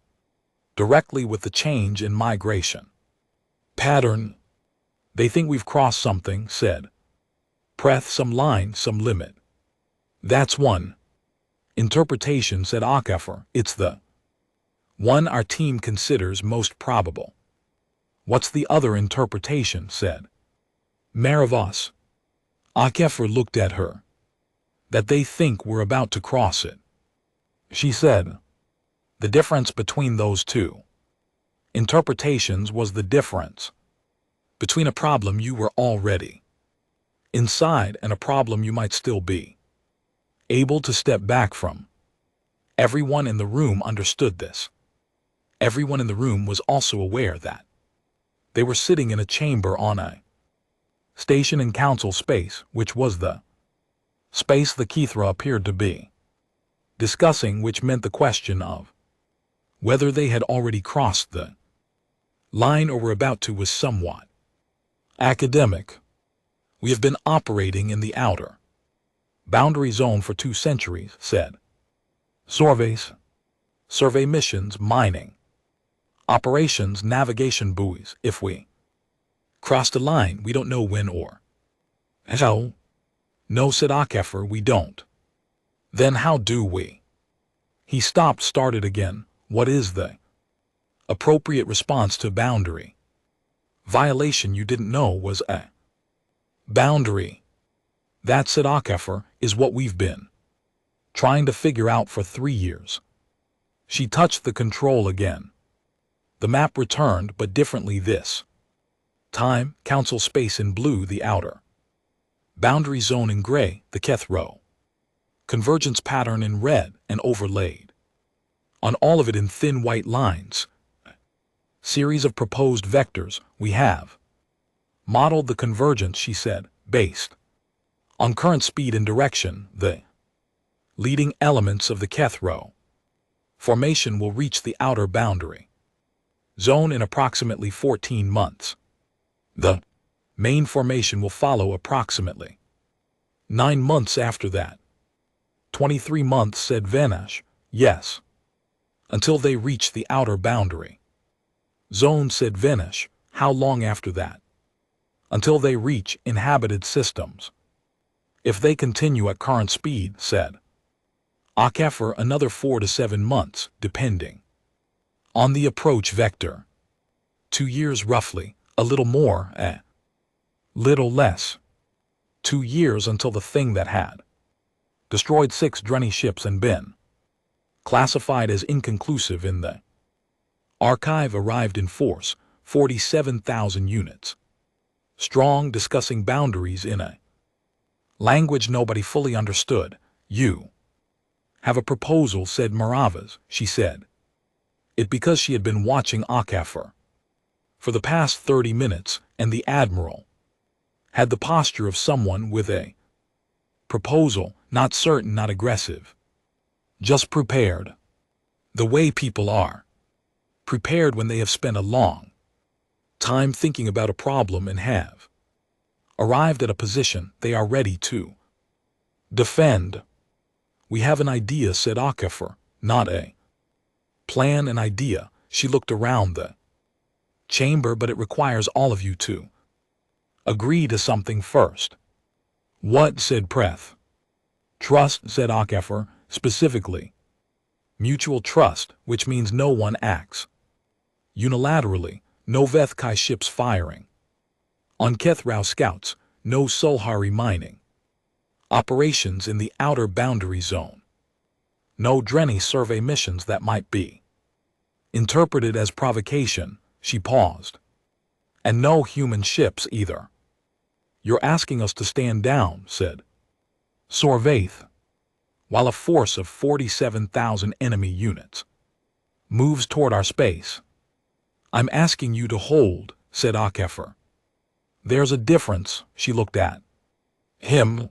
directly with the change in migration pattern. They think we've crossed something, said Preth, some line, some limit. That's one interpretation, said Akefer. It's the one our team considers most probable. What's the other interpretation? Said Maravos. Akefer looked at her. That they think we're about to cross it. She said, the difference between those two interpretations was the difference Between a problem you were already inside and a problem you might still be able to step back from. Everyone in the room understood this. Everyone in the room was also aware that they were sitting in a chamber on a station in council space, which was the space the Kithra appeared to be discussing, which meant the question of whether they had already crossed the line or were about to was somewhat academic. We have been operating in the outer boundary zone for 2 centuries, said. Survey missions, mining operations, navigation buoys. If we crossed a line, we don't know when or how. No, said Akefer, we don't. Then how do we? He stopped, started again. What is the appropriate response to boundary violation? You didn't know was a boundary. That, said Akefer, is what we've been trying to figure out for 3 years. She touched the control again. The map returned, but differently this time. Council space in blue, the outer boundary zone in gray, the Kethro convergence pattern in red, and overlaid on all of it in thin white lines. Series of proposed vectors. We have modeled the convergence, she said, based on current speed and direction. The leading elements of the Kethro formation will reach the outer boundary zone in approximately 14 months. The main formation will follow approximately 9 months after that. 23 months, said Venash. Yes. Until they reach the outer boundary zone, said Venash. How long after that? Until they reach inhabited systems. If they continue at current speed, said Akefer, another 4 to 7 months, depending on the approach vector. 2 years roughly, a little more, little less. 2 years until the thing that had destroyed 6 Drenny ships and been classified as inconclusive in the archive arrived in force, 47,000 units. Strong, discussing boundaries in a language nobody fully understood. You have a proposal, said Maravas, she said. It because she had been watching Akefer for the past 30 minutes, and the Admiral had the posture of someone with a proposal, not certain, not aggressive, just prepared. The way people are prepared when they have spent a long time thinking about a problem and have arrived at a position they are ready to defend. We have an idea, said Akefer, not a plan, an idea. She looked around the chamber, but it requires all of you to agree to something first. What, said Preth. Trust, said Akefer, specifically mutual trust, which means no one acts unilaterally, no Vethkai ships firing on Kethrau scouts, no Sulhari mining operations in the outer boundary zone, no Drenny survey missions that might be interpreted as provocation. She paused. And no human ships either. You're asking us to stand down, said Sorvaith, while a force of 47,000 enemy units moves toward our space. I'm asking you to hold, said Akefer. There's a difference. She looked at him.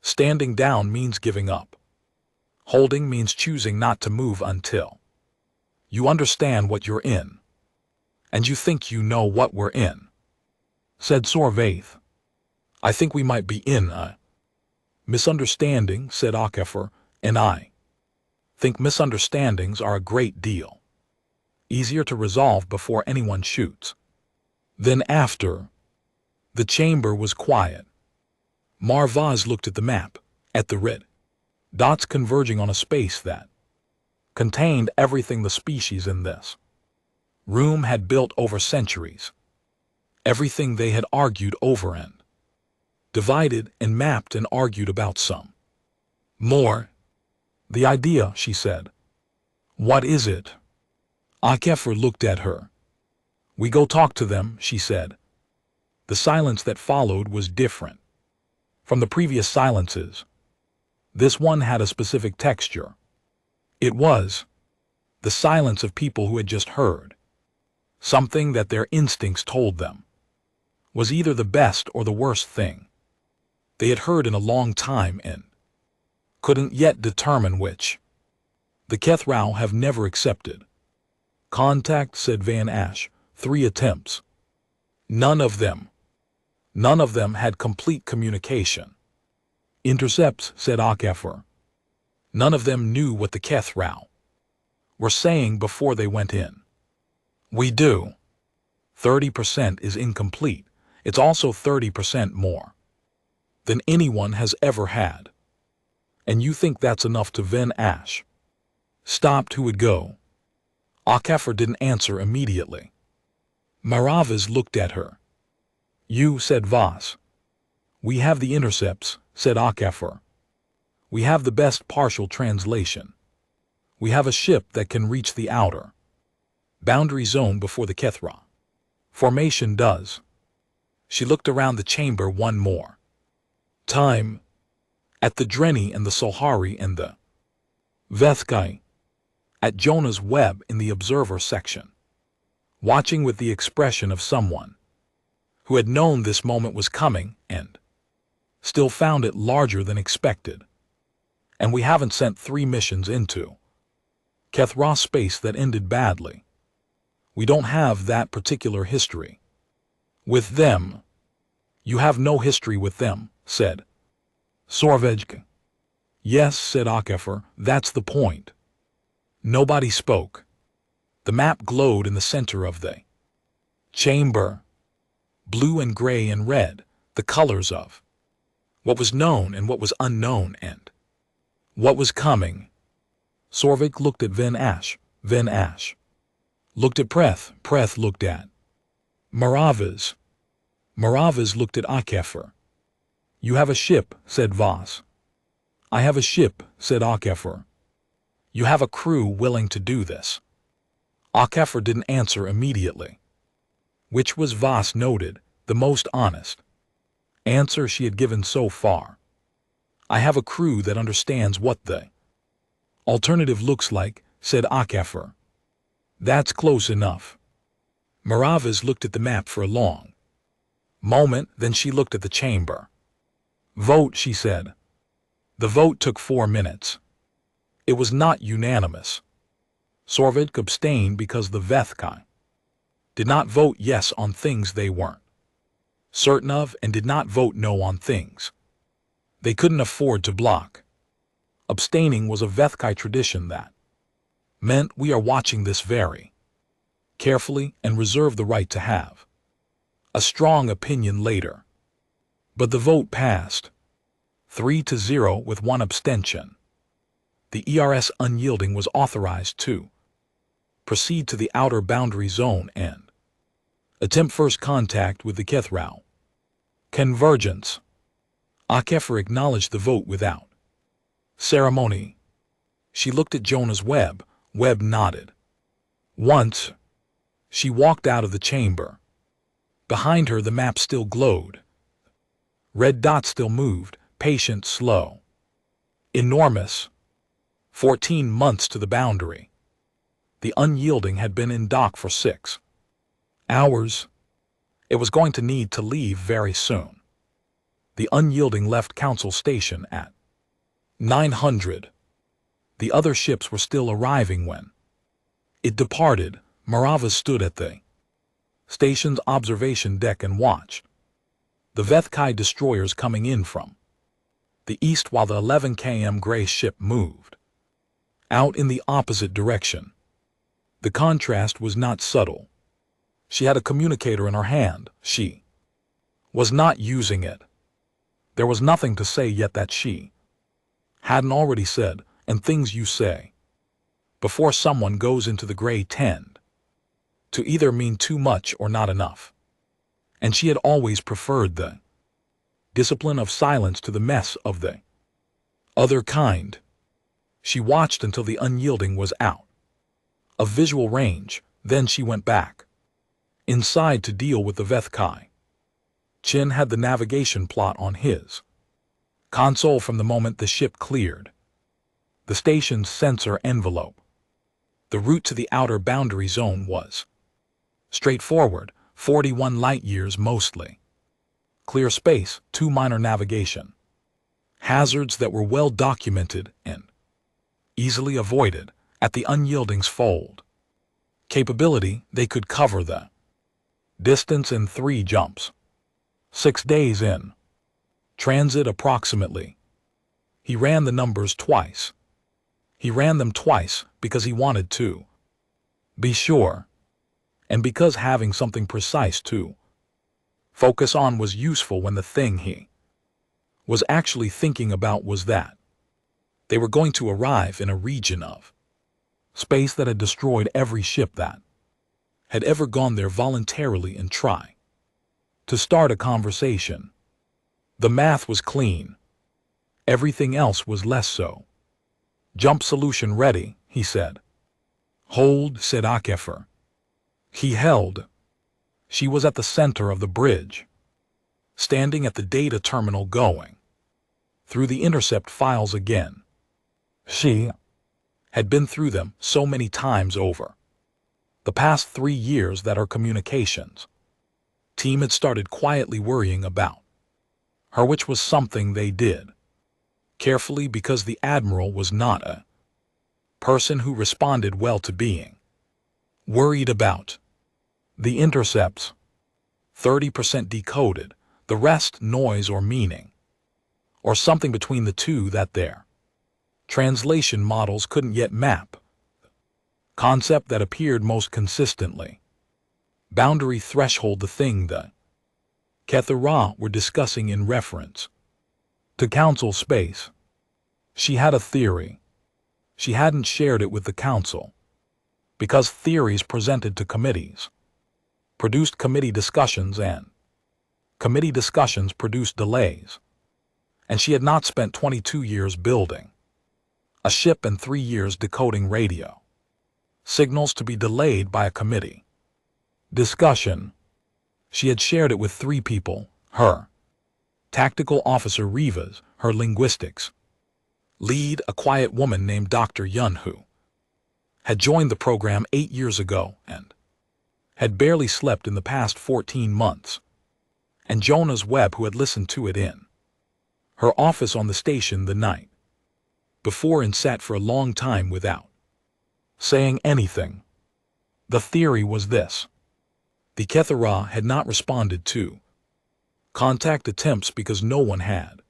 Standing down means giving up. Holding means choosing not to move until you understand what you're in. And you think you know what we're in, said Sorvaith. I think we might be in a misunderstanding, said Akefer, and I think misunderstandings are a great deal easier to resolve before anyone shoots than after. The chamber was quiet. Marvaz looked at the map, at the red dots converging on a space that contained everything the species in this room had built over centuries, everything they had argued over and divided and mapped and argued about some more. The idea, she said. What is it? Akefer looked at her. We go talk to them, she said. The silence that followed was different from the previous silences. This one had a specific texture. It was the silence of people who had just heard something that their instincts told them was either the best or the worst thing they had heard in a long time and couldn't yet determine which. The Kethrow have never accepted contact, said Van Ash. 3 attempts. None of them had complete communication. Intercepts, said Akafor. None of them knew what the Kethrow were saying before they went in. We do. 30% is incomplete. It's also 30% more than anyone has ever had. And you think that's enough to Van Ash? Stopped who would go. Akafor didn't answer immediately. Maravas looked at her. You, said Voss. We have the intercepts, said Akafor. We have the best partial translation. We have a ship that can reach the outer boundary zone before the Kethra formation does. She looked around the chamber one more time, at the Drenni and the Solhari and the Vethkai, at Jonah's web in the observer section, watching with the expression of someone who had known this moment was coming and still found it larger than expected. And we haven't sent 3 missions into Kethra space that ended badly. We don't have that particular history with them. You have no history with them, said Sorvejka. Yes, said Akafor, that's the point. Nobody spoke. The map glowed in the center of the chamber. Blue and gray and red, the colors of what was known and what was unknown and what was coming. Sorvik looked at Van Ash. Van Ash looked at Preth. Preth looked at Maravas. Maravas looked at Akafor. You have a ship, said Voss. I have a ship, said Akafor. You have a crew willing to do this. Akafor didn't answer immediately, which was, Voss noted, the most honest answer she had given so far. I have a crew that understands what the alternative looks like, said Akafor. That's close enough. Maravas looked at the map for a long moment, then she looked at the chamber. Vote, she said. The vote took 4 minutes. It was not unanimous. Sorvik abstained because the Vethkai did not vote yes on things they weren't certain of and did not vote no on things they couldn't afford to block. Abstaining was a Vethkai tradition that meant we are watching this very carefully and reserve the right to have a strong opinion later. But the vote passed 3-0 with 1 abstention. The ERS unyielding was authorized to proceed to the outer boundary zone and attempt first contact with the Kethrow. Convergence. Akafor acknowledged the vote without ceremony. She looked at Jonah's web. Webb nodded. Once, she walked out of the chamber. Behind her the map still glowed. Red dots still moved, patient, slow. Enormous. 14 months to the boundary. The unyielding had been in dock for 6 hours. It was going to need to leave very soon. The unyielding left Council Station at 900. The other ships were still arriving when it departed. Maravas stood at the station's observation deck and watched the Vethkai destroyers coming in from the east while the 11 km gray ship moved out in the opposite direction. The contrast was not subtle. She had a communicator in her hand. She was not using it. There was nothing to say yet that she hadn't already said, and things you say before someone goes into the gray tend to either mean too much or not enough. And she had always preferred the discipline of silence to the mess of the other kind. She watched until the unyielding was out of visual range, then she went back inside to deal with the Vethkai. Chin had the navigation plot on his console from the moment the ship cleared the station's sensor envelope. The route to the outer boundary zone was straightforward, 41 light-years mostly. Clear space, 2 minor navigation hazards that were well documented and easily avoided at the Unyielding's fold. Capability, they could cover the distance in 3 jumps. 6 days in. Transit approximately. He ran the numbers twice. He ran them twice because he wanted to be sure, and because having something precise to focus on was useful when the thing he was actually thinking about was that they were going to arrive in a region of space that had destroyed every ship that had ever gone there voluntarily and try to start a conversation. The math was clean. Everything else was less so. Jump solution ready, he said. Hold, said Akefer. He held. She was at the center of the bridge, standing at the data terminal going through the intercept files again. She had been through them so many times over the past 3 years that her communications team had started quietly worrying about her, which was something they did carefully because the Admiral was not a person who responded well to being worried about. The intercepts, 30% decoded, the rest noise or meaning, or something between the two that their translation models couldn't yet map. Concept that appeared most consistently. Boundary threshold, the thing the Kethera were discussing in reference to Council space. She had a theory. She hadn't shared it with the Council, because theories presented to committees produced committee discussions, and committee discussions produced delays, and she had not spent 22 years building a ship and 3 years decoding radio signals to be delayed by a committee discussion. She had shared it with 3 people, her tactical officer Rivas, her linguistics lead, a quiet woman named Dr. Yun, who had joined the program 8 years ago and had barely slept in the past 14 months, and Jonas Webb, who had listened to it in her office on the station the night before and sat for a long time without saying anything. The theory was this: the Kethera had not responded to contact attempts because no one had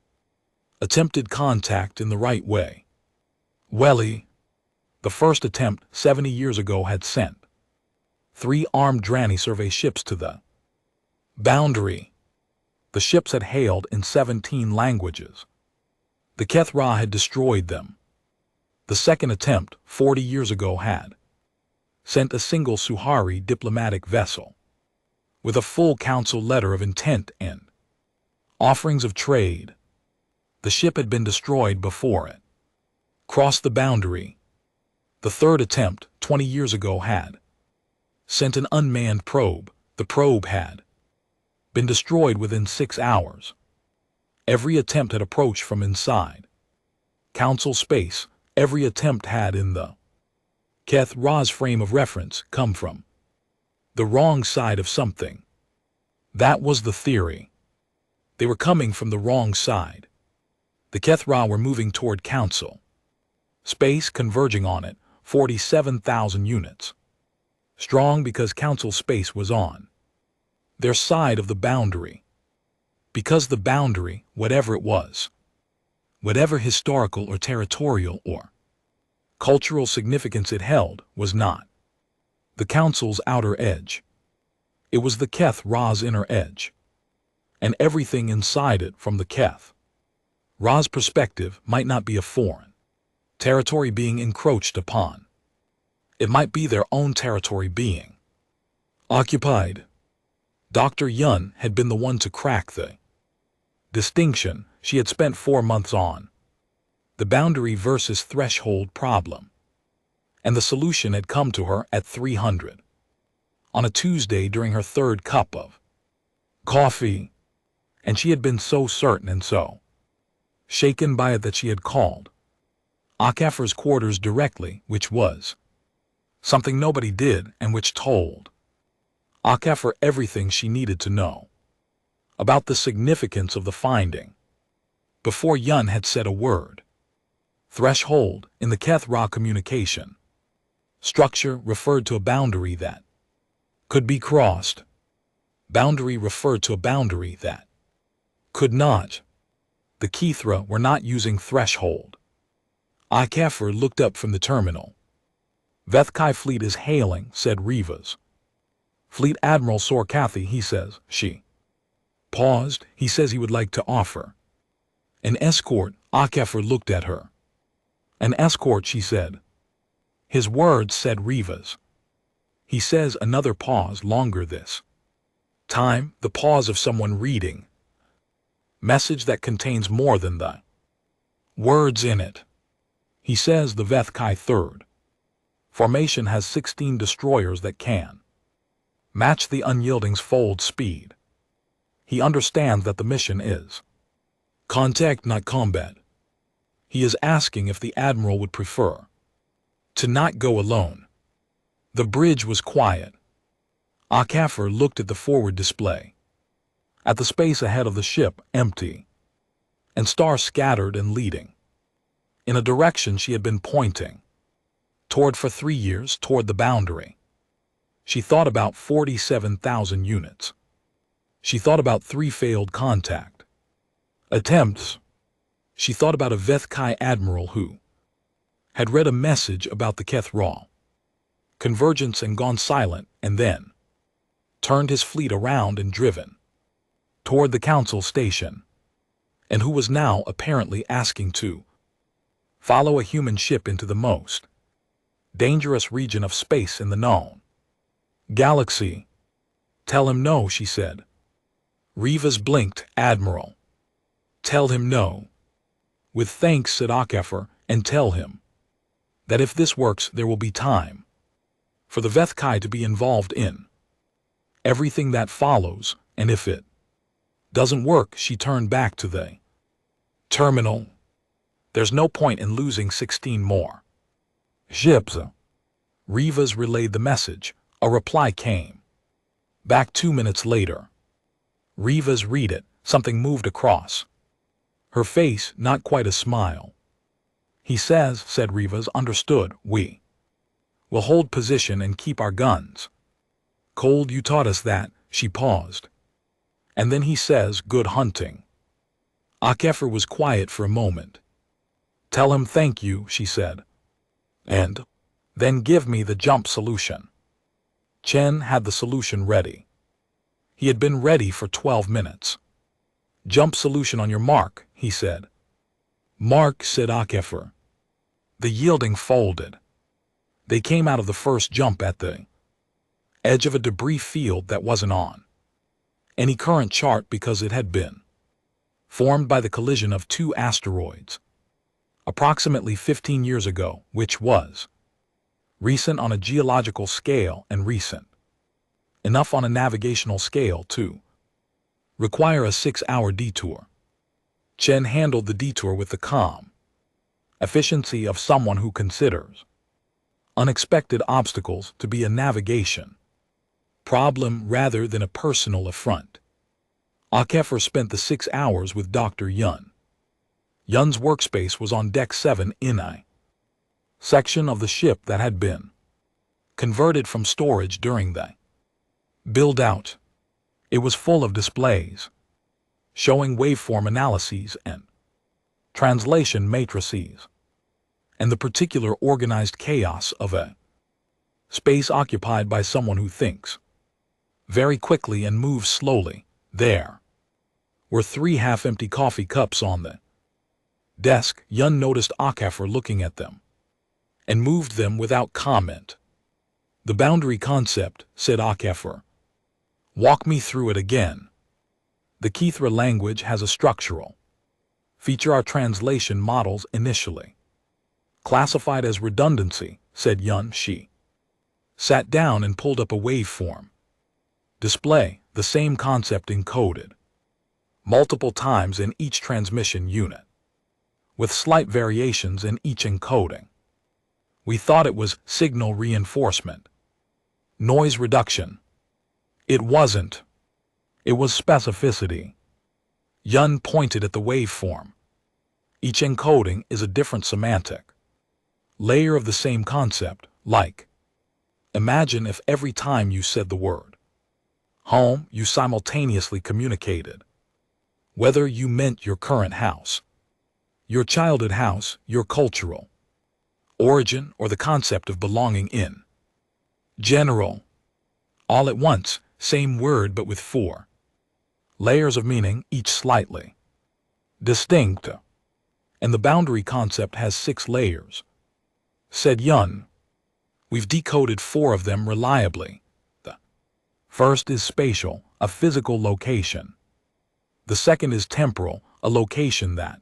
attempted contact in the right way. Welly, the first attempt 70 years ago, had sent 3 armed Drani survey ships to the boundary. The ships had hailed in 17 languages. The Kethera had destroyed them. The second attempt 40 years ago had sent a single Suhari diplomatic vessel with a full Council letter of intent and offerings of trade. The ship had been destroyed before it crossed the boundary. The third attempt 20 years ago had sent an unmanned probe. The probe had been destroyed within 6 hours. Every attempt had approached from inside Council space. Every attempt had, in the Kethera's frame of reference, come from the wrong side of something. That was the theory. They were coming from the wrong side. The Kethera were moving toward Council space, converging on it, 47,000 units strong, because Council space was on their side of the boundary. Because the boundary, whatever it was, whatever historical or territorial or cultural significance it held, was not the Council's outer edge. It was the Kethera's inner edge, and everything inside it from the Kethera's perspective might not be a foreign territory being encroached upon. It might be their own territory being occupied. Dr. Yun had been the one to crack the distinction. She had spent 4 months on the boundary versus threshold problem, and the solution had come to her at 300 on a Tuesday during her 3rd cup of coffee. And she had been so certain and so shaken by it that she had called Akafer's quarters directly, which was something nobody did and which told Akafer everything she needed to know about the significance of the finding before Yun had said a word. Threshold in the Kethra communication structure referred to a boundary that could be crossed. Boundary referred to a boundary that could not. The Kethra were not using threshold. Akafer looked up from the terminal. Vethkai fleet is hailing, said Rivas. Fleet Admiral Sorkathi, he says. She paused. He says he would like to offer an escort. Akafer looked at her. An escort, she said. His words, said Rivas. He says another pause, longer this time, the pause of someone reading message that contains more than the words in it. He says the Vethkai third formation has 16 destroyers that can match the Unyielding's fold speed. He understands that the mission is contact, not combat. He is asking if the Admiral would prefer to not go alone. The bridge was quiet. Akafer looked at the forward display, at the space ahead of the ship, empty, and stars scattered and leading in a direction she had been pointing toward for 3 years, toward the boundary. She thought about 47,000 units. She thought about 3 failed contact attempts. She thought about a Vethkai admiral who had read a message about the Kethra convergence and gone silent, and then turned his fleet around and driven toward the council station, and who was now apparently asking to follow a human ship into the most dangerous region of space in the known galaxy. Tell him no, she said. Rivas blinked. Admiral. Tell him no. With thanks, said Akafer, and tell him that if this works, there will be time for the Vethkai to be involved in everything that follows, and if it doesn't work, she turned back to the terminal. There's no point in losing 16 more ships. Rivas relayed the message. A reply came back 2 minutes later. Rivas read it. Something moved across her face, not quite a smile. He says, said Rivas, understood, we will hold position and keep our guns cold. You taught us that. She paused. And then he says, good hunting. Akafer was quiet for a moment. Tell him thank you, she said. And then give me the jump solution. Chen had the solution ready. He had been ready for 12 minutes. Jump solution on your mark, he said. Mark, said Akafer. The yielding folded. They came out of the first jump at the edge of a debris field that wasn't on any current chart because it had been formed by the collision of 2 asteroids approximately 15 years ago, which was recent on a geological scale and recent enough on a navigational scale to require a 6-hour detour. Chen handled the detour with the calm efficiency of someone who considers unexpected obstacles to be a navigation problem rather than a personal affront. Akafer spent the 6 hours with Dr. Yun. Yun's workspace was on Deck 7 in a section of the ship that had been converted from storage during the build-out. It was full of displays showing waveform analyses and translation matrices, and the particular organized chaos of a space occupied by someone who thinks very quickly and moves slowly. There were 3 half-empty coffee cups on the desk. Yun noticed Akafer looking at them and moved them without comment. The boundary concept, said Akafer. Walk me through it again. The Kethra language has a structural feature our translation models initially classified as redundancy, said Yun. She sat down and pulled up a waveform display, the same concept encoded multiple times in each transmission unit, with slight variations in each encoding. We thought it was signal reinforcement, noise reduction. It wasn't. It was specificity. Yun pointed at the waveform. Each encoding is a different semantic layer of the same concept, like, imagine if every time you said the word home, you simultaneously communicated whether you meant your current house, your childhood house, your cultural origin, or the concept of belonging in general. All at once, same word but with 4 layers of meaning, each slightly distinct. And the boundary concept has 6 layers, said Yun. We've decoded 4 of them reliably. The first is spatial, a physical location. The second is temporal, a location that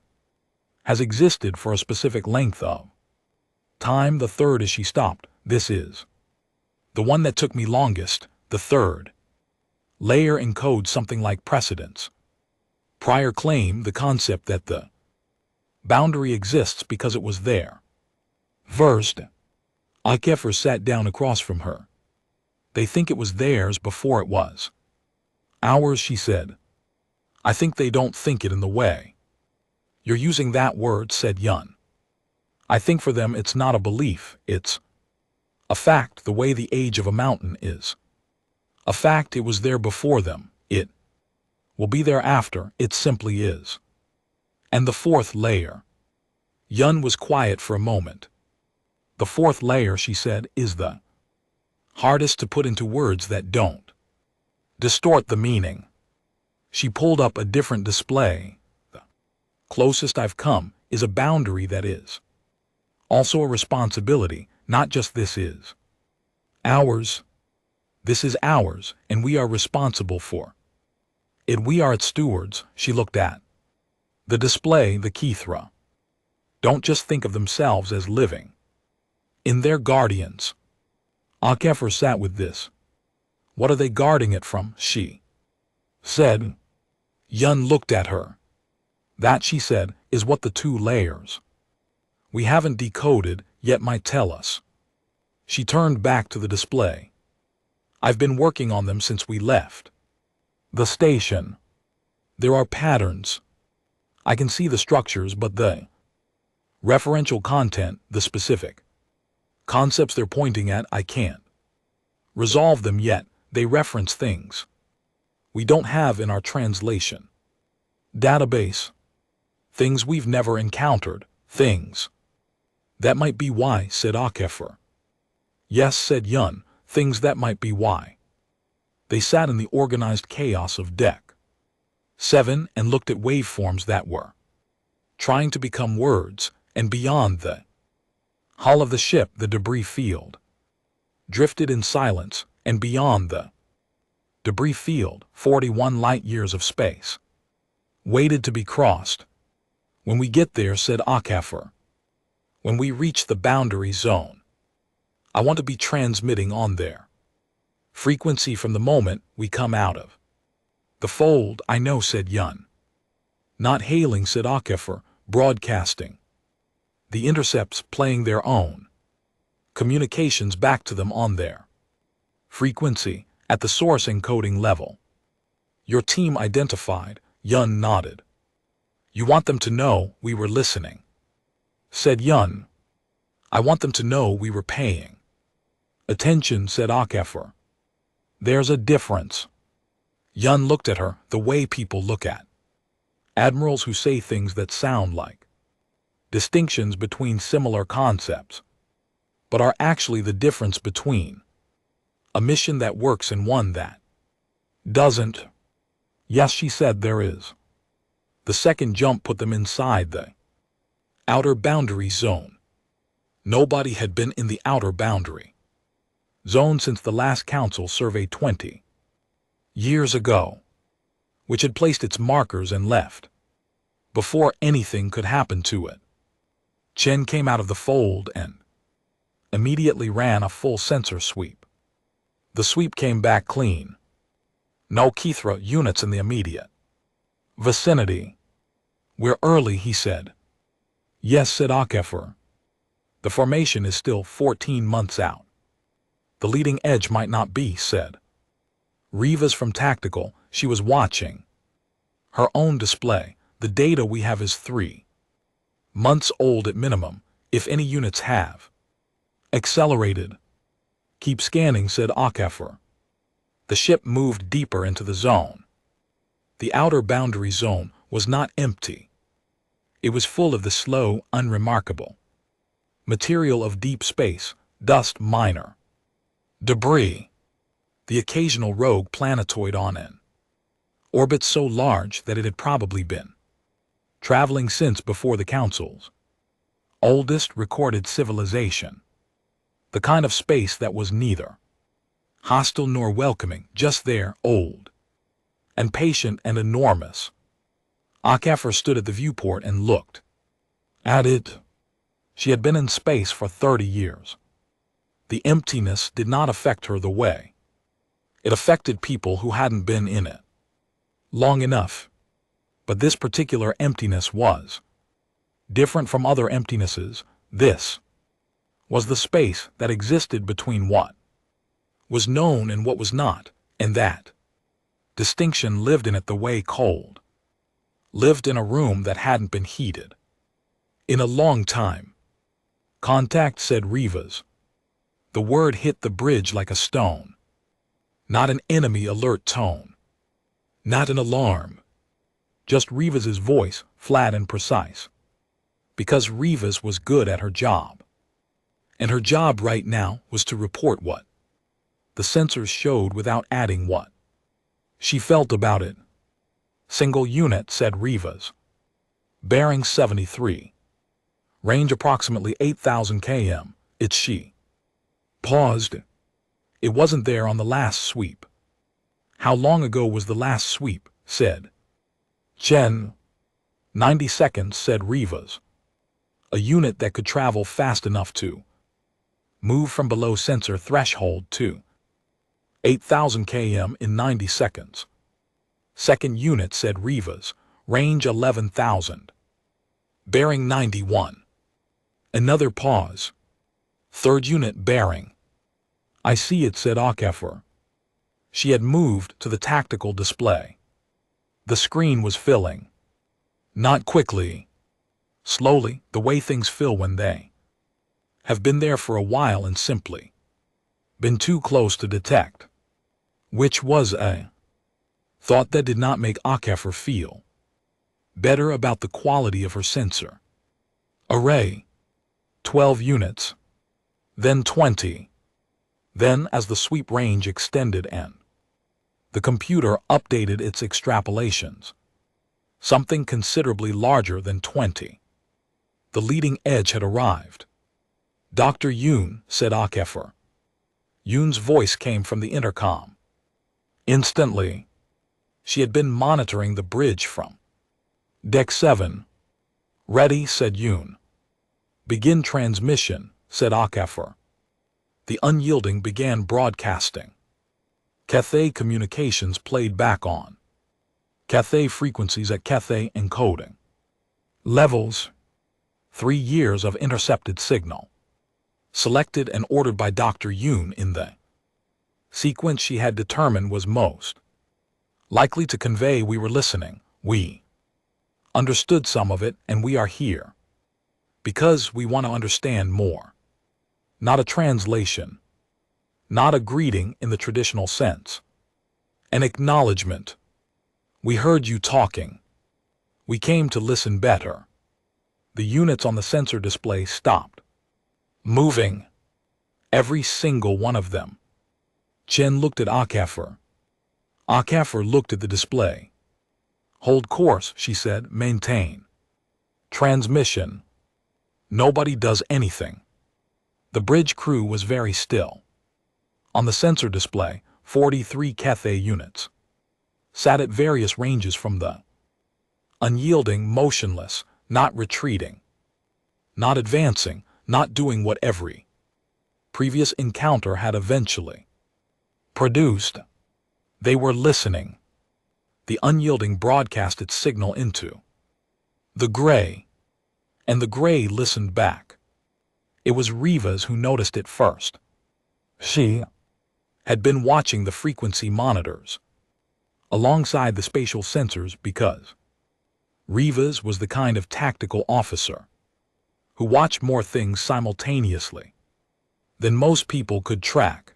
has existed for a specific length of time. The third is she stopped. This is the one that took me longest. The third layer encodes something like precedence, prior claim, the concept that the boundary exists because it was there first. Akefer sat down across from her. They think it was theirs before it was ours, she said. I think they don't think it in the way you're using that word, said Yun. I think for them it's not a belief, it's a fact, the way the age of a mountain is a fact. It was there before them, it will be there after, it simply is. And the fourth layer. Yun was quiet for a moment. The fourth layer, she said, is the hardest to put into words that don't distort the meaning. She pulled up a different display. The closest I've come is a boundary that is also a responsibility, not just this is ours. This is ours, and we are responsible for it. We are its stewards. She looked at the display, the Kithra. Don't just think of themselves as living in their guardians. Akefer sat with this. What are they guarding it from? She said. Yun looked at her. That, she said, is what the 2 layers we haven't decoded yet might tell us. She turned back to the display. I've been working on them since we left the station. There are patterns. I can see the structures, but the referential content, the specific concepts they're pointing at, I can't resolve them yet. They reference things we don't have in our translation database, things we've never encountered, things that might be why, said Akefer. Yes, said Yun, things that might be why. They sat in the organized chaos of Deck 7 and looked at waveforms that were trying to become words, and beyond the hull of the ship, the debris field drifted in silence, and beyond the debris field, 41 light-years of space waited to be crossed. When we get there, said Akefer, when we reach the boundary zone, I want to be transmitting on their frequency from the moment we come out of the fold. I know, said Yun. Not hailing, said Akefer, broadcasting the intercepts, playing their own communications back to them on their frequency at the source encoding level. Your team identified. Yun nodded. You want them to know we were listening, said Yun. I want them to know we were paying attention, said Akefer. There's a difference. Yun looked at her the way people look at admirals who say things that sound like distinctions between similar concepts, but are actually the difference between a mission that works and one that doesn't. Yes, she said, there is. The second jump put them inside the outer boundary zone. Nobody had been in the outer boundary zone since the last council survey 20 years ago, which had placed its markers and left before anything could happen to it. Chen came out of the fold and immediately ran a full sensor sweep. The sweep came back clean. No Kithra units in the immediate Vicinity. We're early, he said. Yes, said Akefer. The formation is still 14 months out. The leading edge might not be, said Rivas from Tactical. She was watching her own display. The data we have is 3 months old at minimum, if any units have accelerated. Keep scanning, said Akefer. The ship moved deeper into the zone. The outer boundary zone was not empty. It was full of the slow, unremarkable material of deep space, dust minor, debris, the occasional rogue planetoid on an orbit so large that it had probably been traveling since before the Council's oldest recorded civilization. The kind of space that was neither hostile nor welcoming, just there, old and patient and enormous. Akefer stood at the viewport and looked at it. She had been in space for 30 years. The emptiness did not affect her the way it affected people who hadn't been in it long enough. But this particular emptiness was different from other emptinesses. This was the space that existed between what was known and what was not, and that distinction lived in it the way cold lived in a room that hadn't been heated in a long time. Contact, said Rivas. The word hit the bridge like a stone. Not an enemy alert tone. Not an alarm. Just Rivas's voice, flat and precise. Because Rivas was good at her job. And her job right now was to report what the sensors showed without adding what she felt about it. Single unit, said Rivas. Bearing 73. Range approximately 8,000 km. It's she. Paused. It wasn't there on the last sweep. How long ago was the last sweep, said Chen. 90 seconds, said Rivas. A unit that could travel fast enough to move from below sensor threshold to 8,000 km in 90 seconds. Second unit, said Rivas. Range 11,000. Bearing 91. Another pause. Third unit bearing. I see it, said Akefer. She had moved to the tactical display. The screen was filling. Not quickly. Slowly, the way things fill when they have been there for a while and simply been too close to detect. Which was a thought that did not make Akefer feel better about the quality of her sensor array. 12 units. Then 20. Then, as the sweep range extended and the computer updated its extrapolations, something considerably larger than 20. The leading edge had arrived. Dr. Yoon, said Akefer. Yoon's voice came from the intercom. Instantly, she had been monitoring the bridge from Deck 7. Ready, said Yoon. Begin transmission, said Akefer. The unyielding began broadcasting. Cathay communications played back on Cathay frequencies at Cathay encoding levels. 3 years of intercepted signal. Selected and ordered by Dr. Yoon in the sequence she had determined was most likely to convey we were listening. We understood some of it, and we are here because we want to understand more. Not a translation. Not a greeting in the traditional sense. An acknowledgement. We heard you talking. We came to listen better. The units on the sensor display stopped moving. Every single one of them. Chen looked at Akefer. Akefer looked at the display. Hold course, she said. Maintain transmission. Nobody does anything. The bridge crew was very still. On the sensor display, 43 Cathay units sat at various ranges from the unyielding, motionless, not retreating, not advancing, not doing what every previous encounter had eventually produced. They were listening. The unyielding broadcast its signal into the gray, and the gray listened back. It was Rivas who noticed it first. She had been watching the frequency monitors alongside the spatial sensors because Rivas was the kind of tactical officer who watched more things simultaneously than most people could track.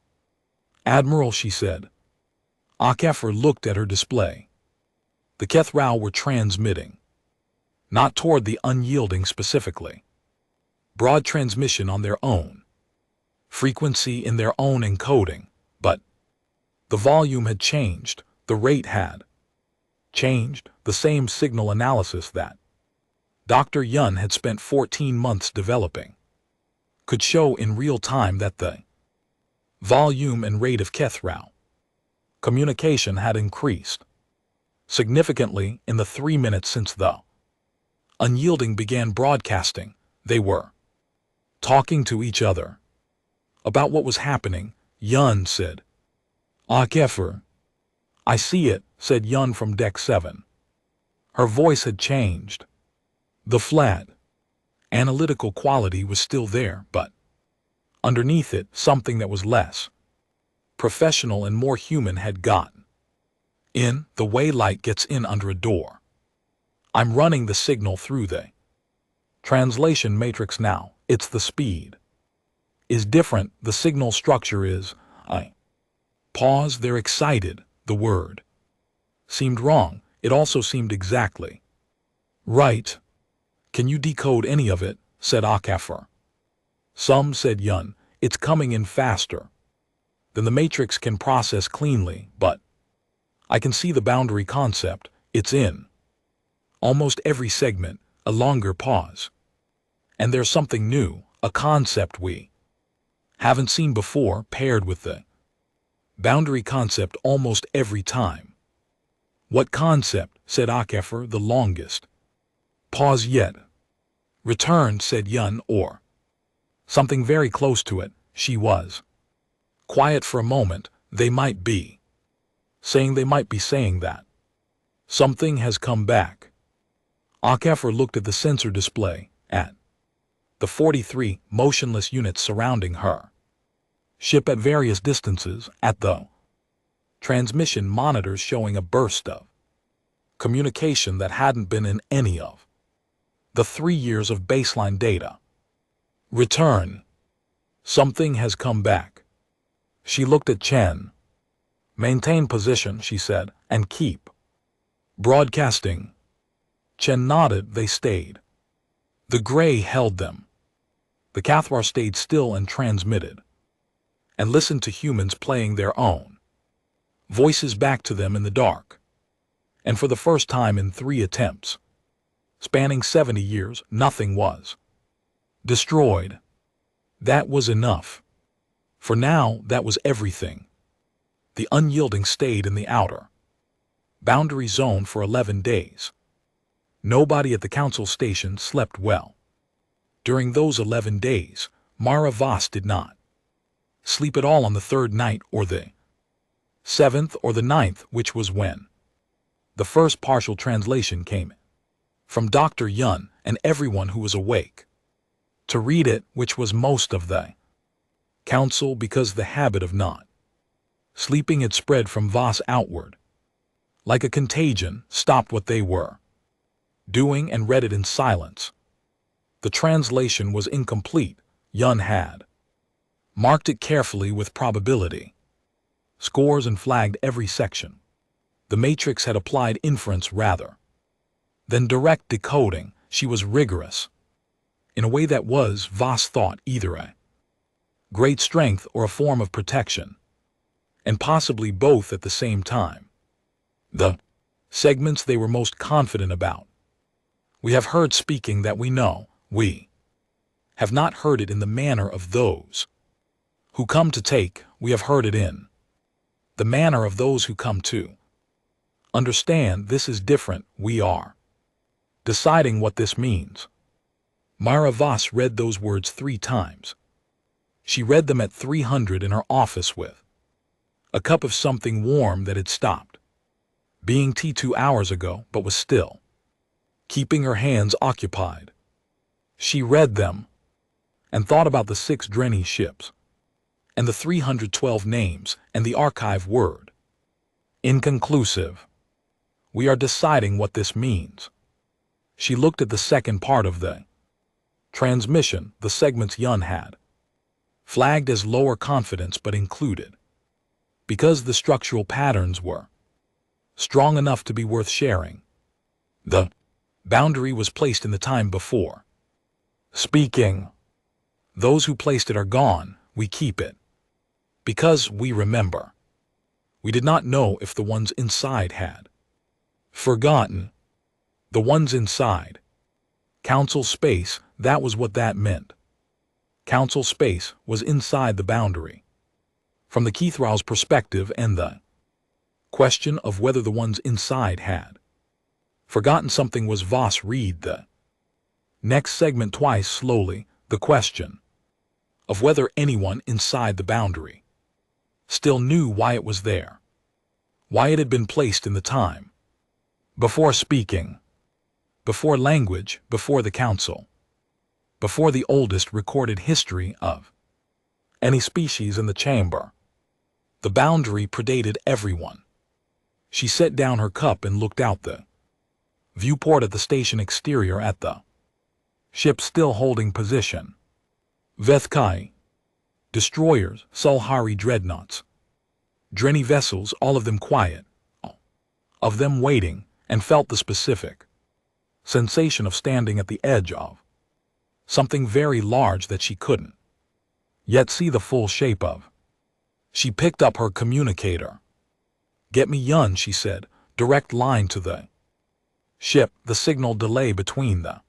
"Admiral," she said. Akefer looked at her display. The Kethrau were transmitting, not toward the unyielding specifically. Broad transmission on their own, frequency in their own encoding, but the volume had changed, the rate had changed, the same signal analysis that Dr. Yun had spent 14 months developing could show in real time that the volume and rate of Kethrau communication had increased significantly in the 3 minutes since the unyielding began broadcasting. They were talking to each other about what was happening. Yun said, "Akefer." "I see it," said Yun from Deck 7. Her voice had changed. The flat, analytical quality was still there, but underneath it, something that was less professional and more human had gotten in, the way light gets in under a door. "I'm running the signal through the translation matrix now. It's the speed is different, the signal structure is." I paused. They're excited. The word seemed wrong. It also seemed exactly right. "Can you decode any of it?" said Akefer. "Some," said Yun. "It's coming in faster than the matrix can process cleanly, but I can see the boundary concept. It's in almost every segment." A longer pause. "And there's something new, a concept we haven't seen before, paired with the boundary concept almost every time." "What concept?" said Akefer. "The longest pause yet." "Return," said Yun, "or something very close to it." She was quiet for a moment. They might be saying that something has come back. Akefer looked at the sensor display, at the 43 motionless units surrounding her ship at various distances, at the transmission monitors showing a burst of communication that hadn't been in any of the 3 years of baseline data. "Return. Something has come back." She looked at Chen. "Maintain position," she said, "and keep broadcasting." Chen nodded. They stayed. The gray held them. The Cathar stayed still and transmitted, and listened to humans playing their own voices back to them in the dark. And for the first time in 3 attempts, spanning 70 years, nothing was destroyed. That was enough. For now, that was everything. The unyielding stayed in the outer boundary zone for 11 days. Nobody at the council station slept well. During those 11 days, Mara Voss did not sleep at all on the 3rd night, or the 7th, or the 9th, which was when the first partial translation came from Dr. Yun and everyone who was awake to read it, which was most of the council, because the habit of not sleeping had spread from Voss outward like a contagion, stopped what they were doing and read it in silence. The translation was incomplete. Yun had marked it carefully with probability scores and flagged every section. The matrix had applied inference rather than direct decoding. She was rigorous in a way that was, Voss thought, either a great strength or a form of protection, and possibly both at the same time. The segments they were most confident about. "We have heard speaking that we know. We have not heard it in the manner of those who come to take. We have heard it in the manner of those who come to understand. This is different. We are deciding what this means." Mara Voss read those words 3 times. She read them at 300 in her office with a cup of something warm that had stopped being tea 2 hours ago, but was still keeping her hands occupied. She read them and thought about the 6 Drenny ships and the 312 names and the archive word. Inconclusive. We are deciding what this means. She looked at the second part of the transmission, the segments Yun had flagged as lower confidence but included, because the structural patterns were strong enough to be worth sharing. The boundary was placed in the time before speaking. Those who placed it are gone, we keep it. Because we remember. We did not know if the ones inside had forgotten. The ones inside. Council space, that was what that meant. Council space was inside the boundary. From the Keithral's perspective, and the question of whether the ones inside had forgotten something was Voss read the next segment twice slowly, the question of whether anyone inside the boundary still knew why it was there, why it had been placed in the time before speaking, before language, before the council, before the oldest recorded history of any species in the chamber. The boundary predated everyone. She set down her cup and looked out the viewport at the station exterior at the ship still holding position. Vethkai, destroyers, Sulhari dreadnoughts, Drenny vessels, all of them quiet, all of them waiting, and felt the specific sensation of standing at the edge of something very large that she couldn't yet see the full shape of. She picked up her communicator. "Get me Yun," she said, "direct line to the ship." The signal delay between the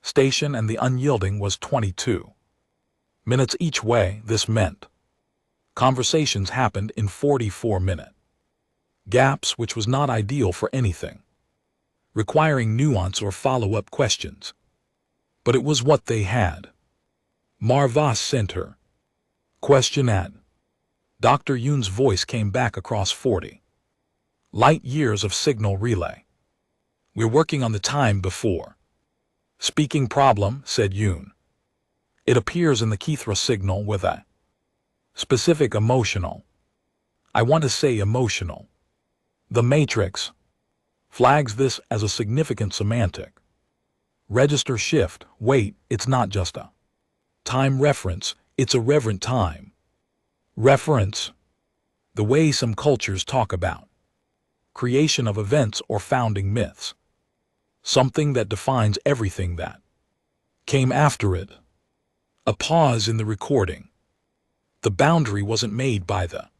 station and the unyielding was 22 minutes each way. This meant conversations happened in 44-minute gaps, which was not ideal for anything requiring nuance or follow-up questions. But it was what they had. Voss sent her question at Dr. Yoon's voice came back across 40 light years of signal relay. "We're working on the time before speaking problem," said Yoon. "It appears in the Keithra signal with a specific emotional. I want to say emotional. The matrix flags this as a significant semantic register shift. Wait, it's not just a time reference, it's a reverent time reference. The way some cultures talk about creation of events or founding myths. Something that defines everything that came after it." A pause in the recording. "The boundary wasn't made by the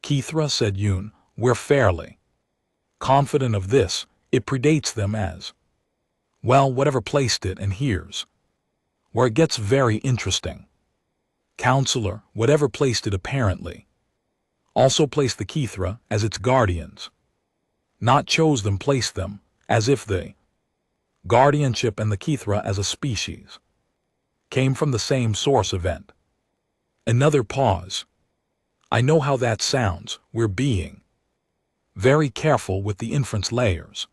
Keithra," said Yoon. "We're fairly confident of this. It predates them as well, whatever placed it, and here's where it gets very interesting. Counselor, whatever placed it apparently also placed the Keithra as its guardians. Not chose them, placed them, as if the guardianship and the Keithra as a species came from the same source event." Another pause. "I know how that sounds. We're being very careful with the inference layers.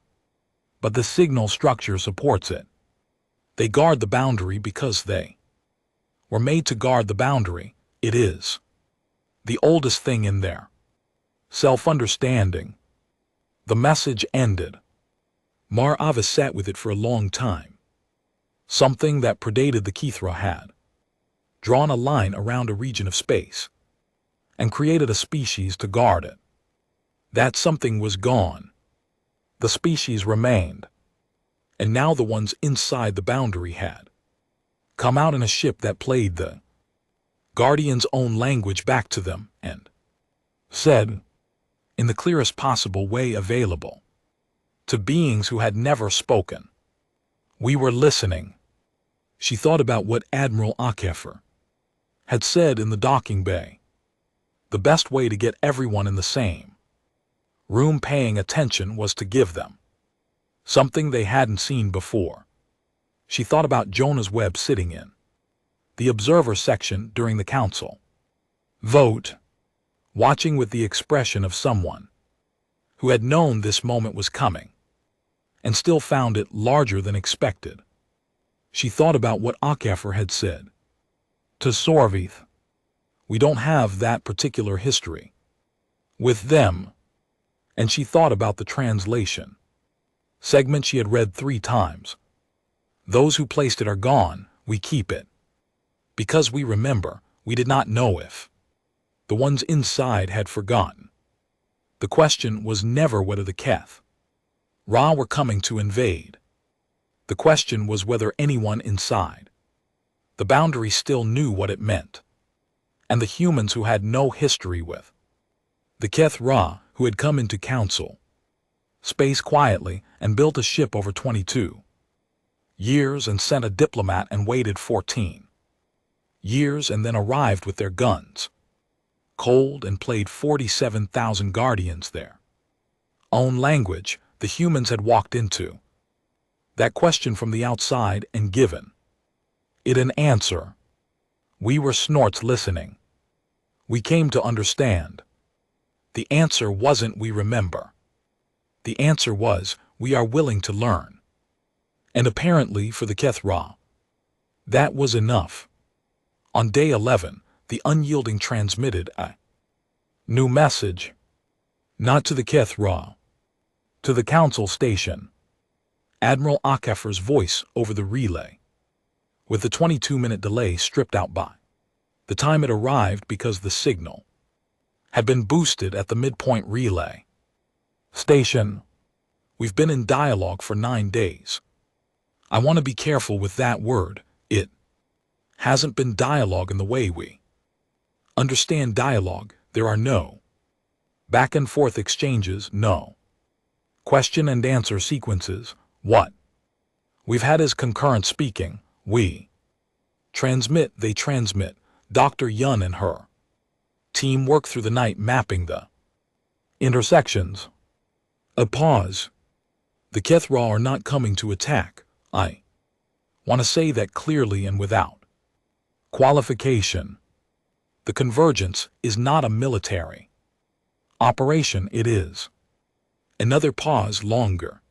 But the signal structure supports it. They guard the boundary because they were made to guard the boundary. It is the oldest thing in their self-understanding." The message ended. Ava sat with it for a long time. Something that predated the Keithra had drawn a line around a region of space and created a species to guard it. That something was gone. The species remained. And now the ones inside the boundary had come out in a ship that played the Guardian's own language back to them and said, in the clearest possible way available, to beings who had never spoken, "We were listening." She thought about what Admiral Akefer had said in the docking bay. The best way to get everyone in the same room paying attention was to give them something they hadn't seen before. She thought about Jonah's Webb sitting in the observer section during the council vote, watching with the expression of someone who had known this moment was coming, and still found it larger than expected. She thought about what Akafor had said. To Sorvith, we don't have that particular history with them, and she thought about the translation segment she had read 3 times. Those who placed it are gone, we keep it. Because we remember, we did not know if the ones inside had forgotten. The question was never whether the Keth Ra were coming to invade. The question was whether anyone inside the boundary still knew what it meant. And the humans who had no history with the Keth Ra, who had come into council space quietly and built a ship over 22 years and sent a diplomat and waited 14 years and then arrived with their guns cold and played 47,000 guardians there. Own language, the humans had walked into that question from the outside and given it an answer. We were snorts listening. We came to understand. The answer wasn't we remember. The answer was we are willing to learn. And apparently for the Keth Ra, that was enough. On day 11, the unyielding transmitted a new message. Not to the Keth Ra. To the council station. Admiral Akafor's voice over the relay, with the 22-minute delay stripped out by the time it arrived because the signal had been boosted at the midpoint relay station. We've been in dialogue for 9 days. I want to be careful with that word. It hasn't been dialogue in the way we understand dialogue. There are no back and forth exchanges, no question and answer sequences. What we've had is concurrent speaking. We transmit, they transmit. Dr. Yun and her team work through the night mapping the intersections. A pause. The Keth Ra are not coming to attack. I want to say that clearly and without qualification. The convergence is not a military operation, it is. Another pause longer.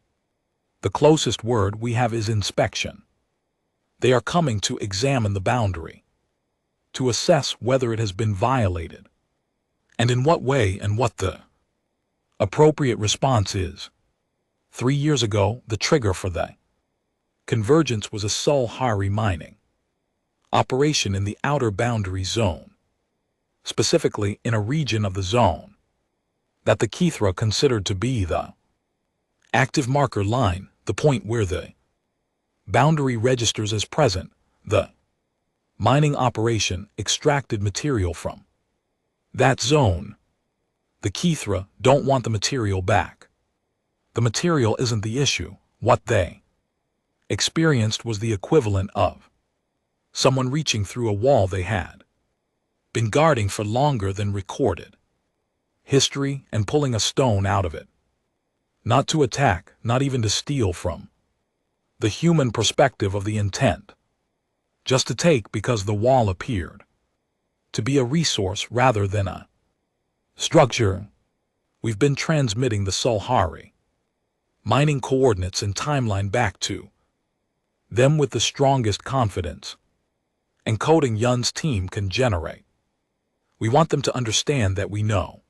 The closest word we have is inspection. They are coming to examine the boundary, to assess whether it has been violated, and in what way and what the appropriate response is. 3 years ago, the trigger for the convergence was a Sulhari mining operation in the outer boundary zone, specifically in a region of the zone that the Kethra considered to be the active marker line, the point where the boundary registers as present. The mining operation extracted material from that zone. The Kethra don't want the material back. The material isn't the issue. What they experienced was the equivalent of someone reaching through a wall they had been guarding for longer than recorded history and pulling a stone out of it. Not to attack, not even to steal from the human perspective of the intent. Just to take because the wall appeared to be a resource rather than a structure. We've been transmitting the Sulhari mining coordinates and timeline back to them with the strongest confidence encoding Yun's team can generate. We want them to understand that we know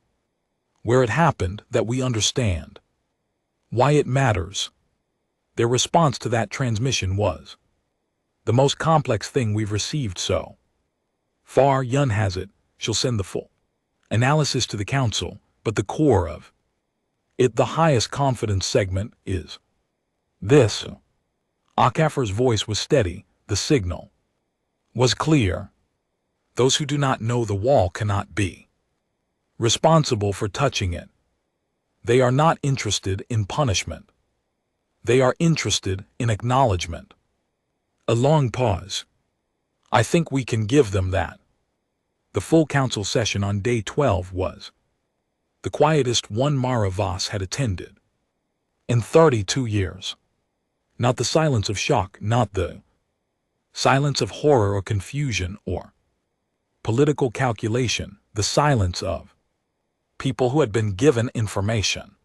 where it happened, that we understand why it matters. Their response to that transmission was the most complex thing we've received so far. Yun has it. She'll send the full analysis to the council, but the core of it, the highest confidence segment, is this. Akafor's voice was steady. The signal was clear. Those who do not know the wall cannot be responsible for touching it. They are not interested in punishment. They are interested in acknowledgement. A long pause. I think we can give them that. The full council session on day 12 was the quietest one Mara Voss had attended in 32 years. Not the silence of shock, not the silence of horror or confusion or political calculation, the silence of people who had been given information.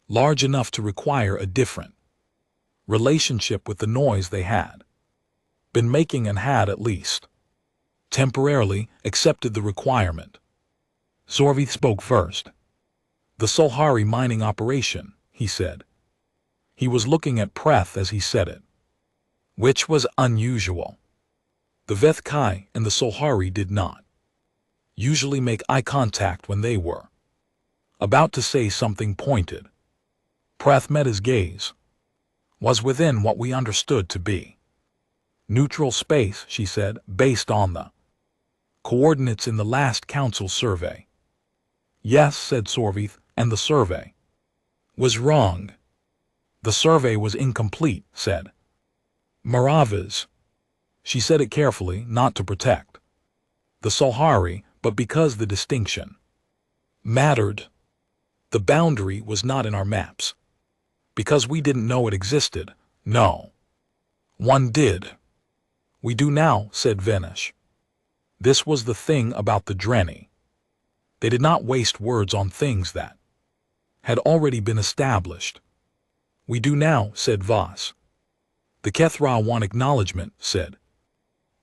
large enough to require a different relationship with the noise they had been making and had at least temporarily accepted the requirement. Sorvith spoke first. The Solhari mining operation, he said. He was looking at Preth as he said it, which was unusual. The Vethkai and the Solhari did not usually make eye contact when they were about to say something pointed. Preth met his gaze. Was within what we understood to be neutral space, she said, based on the coordinates in the last council survey. Yes, said Sorvith, and the survey was wrong. The survey was incomplete, said Maravas. She said it carefully, not to protect the Solhari, but because the distinction mattered. The boundary was not in our maps. Because we didn't know it existed. No one did. We do now, said Venish. This was the thing about the Drenni. They did not waste words on things that had already been established. We do now, said Voss. The Kethra want acknowledgement, said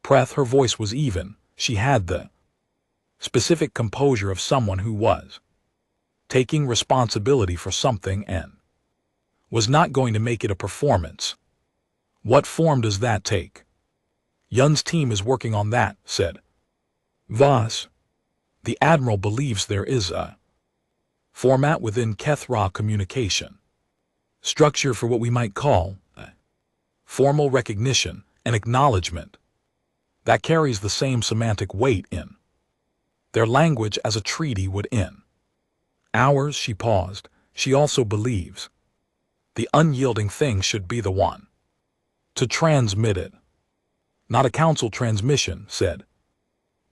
Preth. Her voice was even. She had the specific composure of someone who was taking responsibility for something and was not going to make it a performance. What form does that take? Yun's team is working on that, said Voss. The Admiral believes there is a format within Kethra communication structure for what we might call a formal recognition and acknowledgement that carries the same semantic weight in their language as a treaty would in ours. She paused. She also believes the unyielding thing should be the one to transmit it, not a council transmission, said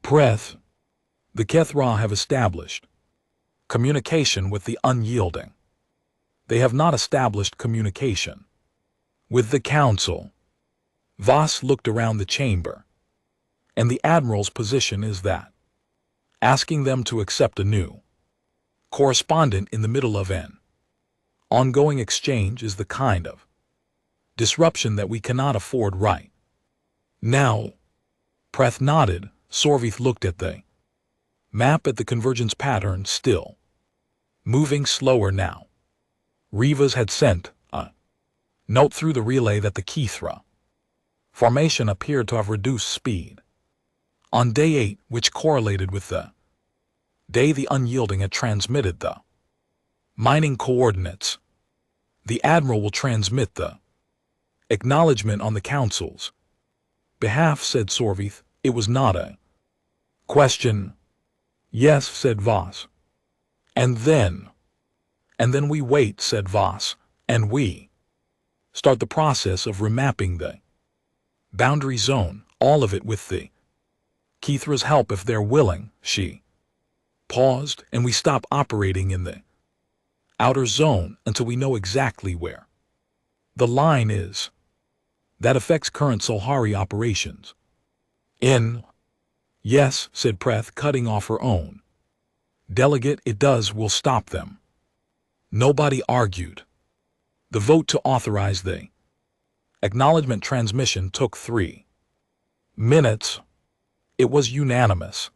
Preth. The Kethra have established communication with the unyielding. They have not established communication with the council. Voss looked around the chamber, and the Admiral's position is that asking them to accept a new correspondent in the middle of an ongoing exchange is the kind of disruption that we cannot afford right now. Preth nodded. Sorvith looked at the map, at the convergence pattern, still moving slower now. Rivas had sent a note through the relay that the Kethra formation appeared to have reduced speed on day 8, which correlated with the day the unyielding had transmitted the mining coordinates. The Admiral will transmit the acknowledgement on the Council's behalf, said Sorvith. It was not a question. Yes, said Voss. And then we wait, said Voss, and we start the process of remapping the boundary zone, all of it with the Kethra's help if they're willing. She paused, and we stop operating in the outer zone until we know exactly where the line is that affects current Solhari operations. Yes, said Preth, cutting off her own delegate. It does. We'll stop them. Nobody argued. The vote to authorize the acknowledgement transmission took 3 minutes. It was unanimous,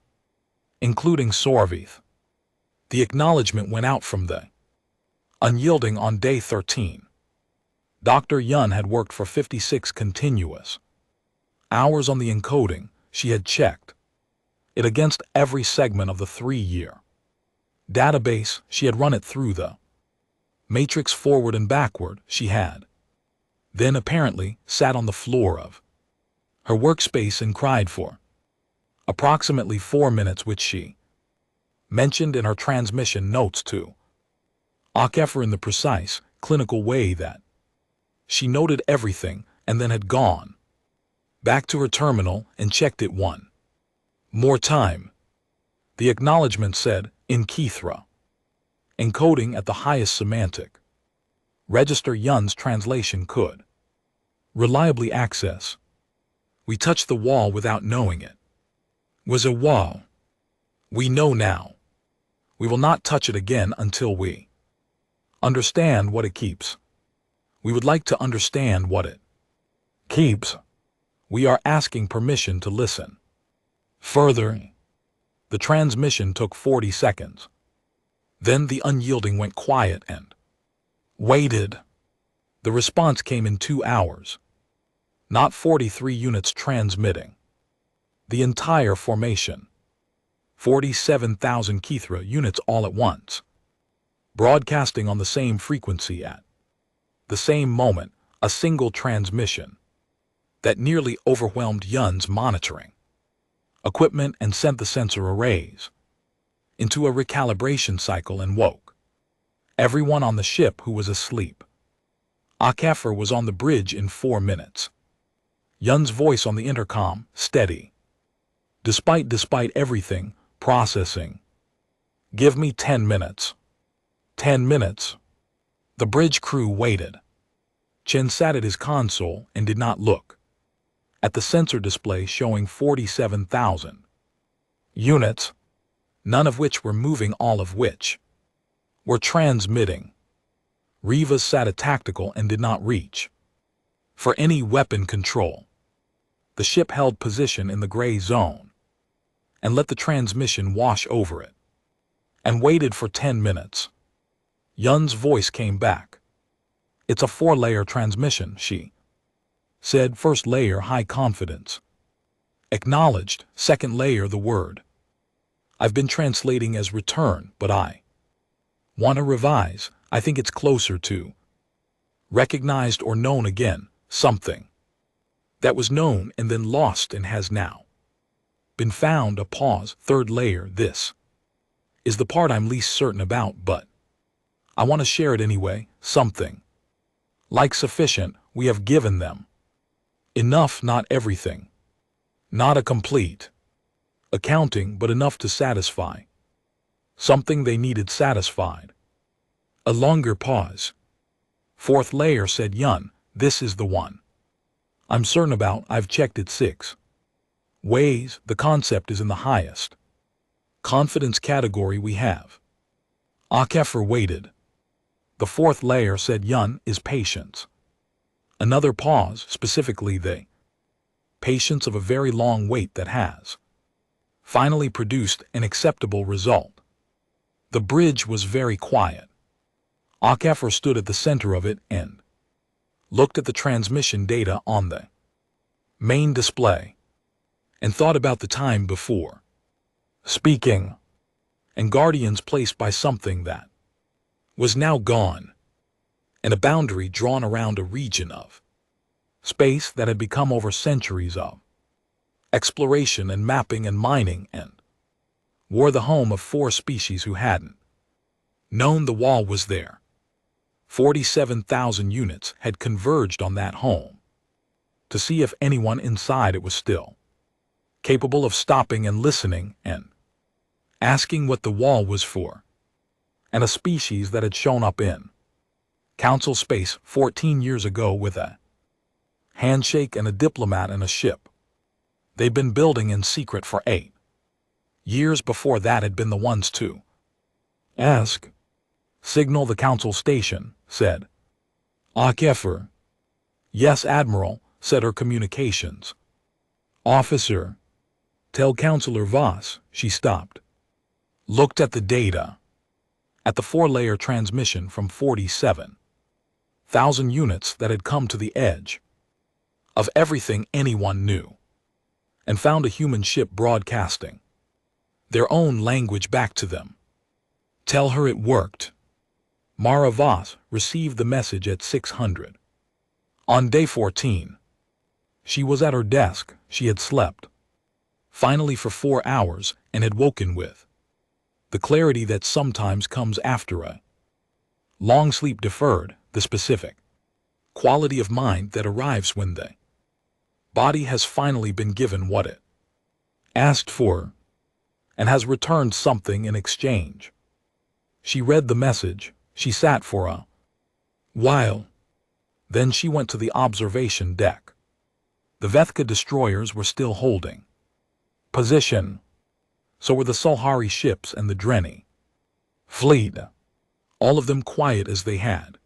including Sorvith. The acknowledgement went out from the unyielding on day 13. Dr. Yun had worked for 56 continuous hours on the encoding. She had checked it against every segment of the 3-year database. She had run it through the matrix forward and backward. She had then apparently sat on the floor of her workspace and cried for approximately 4 minutes, which she mentioned in her transmission notes to Akefer in the precise, clinical way that she noted everything and then had gone back to her terminal and checked it one more time. The acknowledgement said, in Kethra, encoding at the highest semantic register Yun's translation could reliably access. We touched the wall without knowing it was a wall. We know now. We will not touch it again until we Understand what it keeps. We would like to understand what it keeps. We are asking permission to listen. Further, the transmission took 40 seconds. Then the unyielding went quiet and waited. The response came in 2 hours. Not 43 units transmitting. The entire formation. 47,000 Kithra units all at once. Broadcasting on the same frequency at the same moment, a single transmission that nearly overwhelmed Yun's monitoring equipment and sent the sensor arrays into a recalibration cycle and woke everyone on the ship who was asleep. Akefir was on the bridge in 4 minutes. Yun's voice on the intercom, steady. Despite everything, processing. Give me 10 minutes. 10 minutes. The bridge crew waited. Chen sat at his console and did not look at the sensor display showing 47,000 units, none of which were moving, all of which were transmitting. Rivas sat at tactical and did not reach for any weapon control. The ship held position in the gray zone and let the transmission wash over it and waited for 10 minutes. Yun's voice came back. It's a 4-layer transmission, she said. First layer, high confidence. Acknowledged. Second layer, the word I've been translating as return, but I want to revise. I think it's closer to recognized or known again, something that was known and then lost and has now been found. A pause. Third layer, this is the part I'm least certain about, but I want to share it anyway. Something like sufficient. We have given them enough, not everything. Not a complete accounting, but enough to satisfy something they needed satisfied. A longer pause. Fourth layer, said Yun. This is the one I'm certain about. I've checked it 6 ways. The concept is in the highest confidence category we have. Akefir waited. The fourth layer, said Yun, is patience. Another pause, specifically the patience of a very long wait that has finally produced an acceptable result. The bridge was very quiet. Akefir stood at the center of it and looked at the transmission data on the main display and thought about the time before speaking and guardians placed by something that was now gone, and a boundary drawn around a region of space that had become over centuries of exploration and mapping and mining and were the home of 4 species who hadn't known the wall was there. 47,000 units had converged on that home to see if anyone inside it was still capable of stopping and listening and asking what the wall was for. And a species that had shown up in council space 14 years ago with a handshake and a diplomat and a ship they'd been building in secret for 8 years before that had been the ones to ask. Signal the council station, said Akefir. Yes, Admiral, said her communications officer. Tell Counselor Voss. She stopped. Looked at the data. At the 4-layer transmission from 47,000 units that had come to the edge of everything anyone knew, and found a human ship broadcasting their own language back to them. Tell her it worked. Mara Voss received the message at 600. On day 14, she was at her desk. She had slept finally for 4 hours and had woken with the clarity that sometimes comes after a long sleep deferred, the specific quality of mind that arrives when the body has finally been given what it asked for and has returned something in exchange. She read the message. She sat for a while. Then she went to the observation deck. The Vethka destroyers were still holding position. So were the Sulhari ships and the Drenni fleet. all of them quiet as they had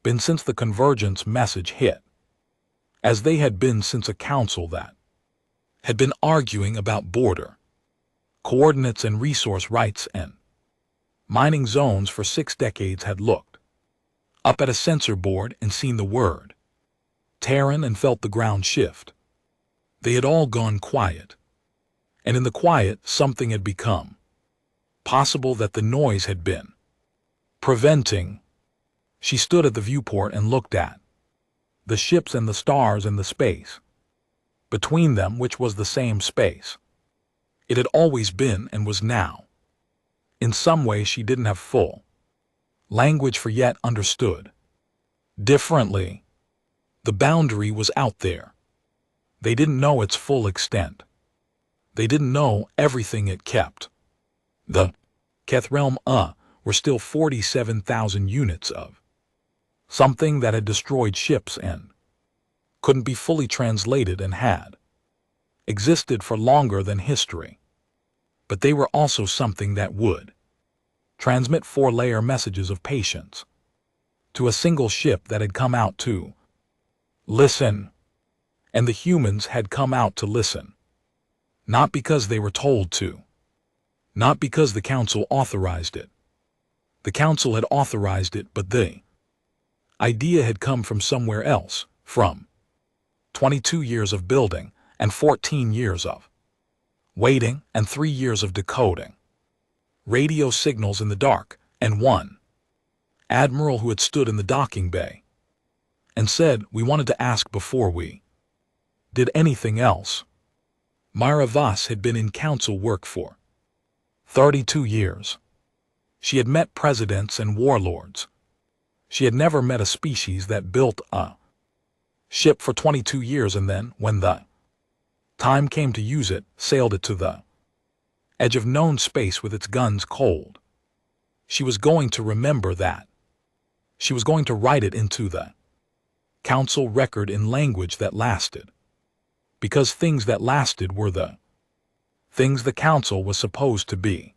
been since the convergence message hit, as they had been since a council that had been arguing about border, coordinates and resource rights and mining zones for 6 decades had looked up at a sensor board and seen the word Terran and felt the ground shift. They had all gone quiet, and in the quiet something had become possible that the noise had been preventing. She stood at the viewport and looked at the ships and the stars and the space between them, which was the same space it had always been and was now. In some way she didn't have full language for, yet understood differently. The boundary was out there. They didn't know its full extent. They didn't know everything it kept. The Keth realm were still 47,000 units of something that had destroyed ships and couldn't be fully translated and had existed for longer than history. But they were also something that would transmit 4-layer messages of patience to a single ship that had come out to listen. And the humans had come out to listen. Not because they were told to. Not because the council authorized it. The council had authorized it, but the idea had come from somewhere else, from 22 years of building and 14 years of waiting and 3 years of decoding radio signals in the dark, and one admiral who had stood in the docking bay and said, "We wanted to ask before we did anything else." Myra Voss had been in council work for 32 years. She had met presidents and warlords. She had never met a species that built a ship for 22 years and then, when the time came to use it, sailed it to the edge of known space with its guns cold. She was going to remember that. She was going to write it into the council record in language that lasted. Because things that lasted were the things the council was supposed to be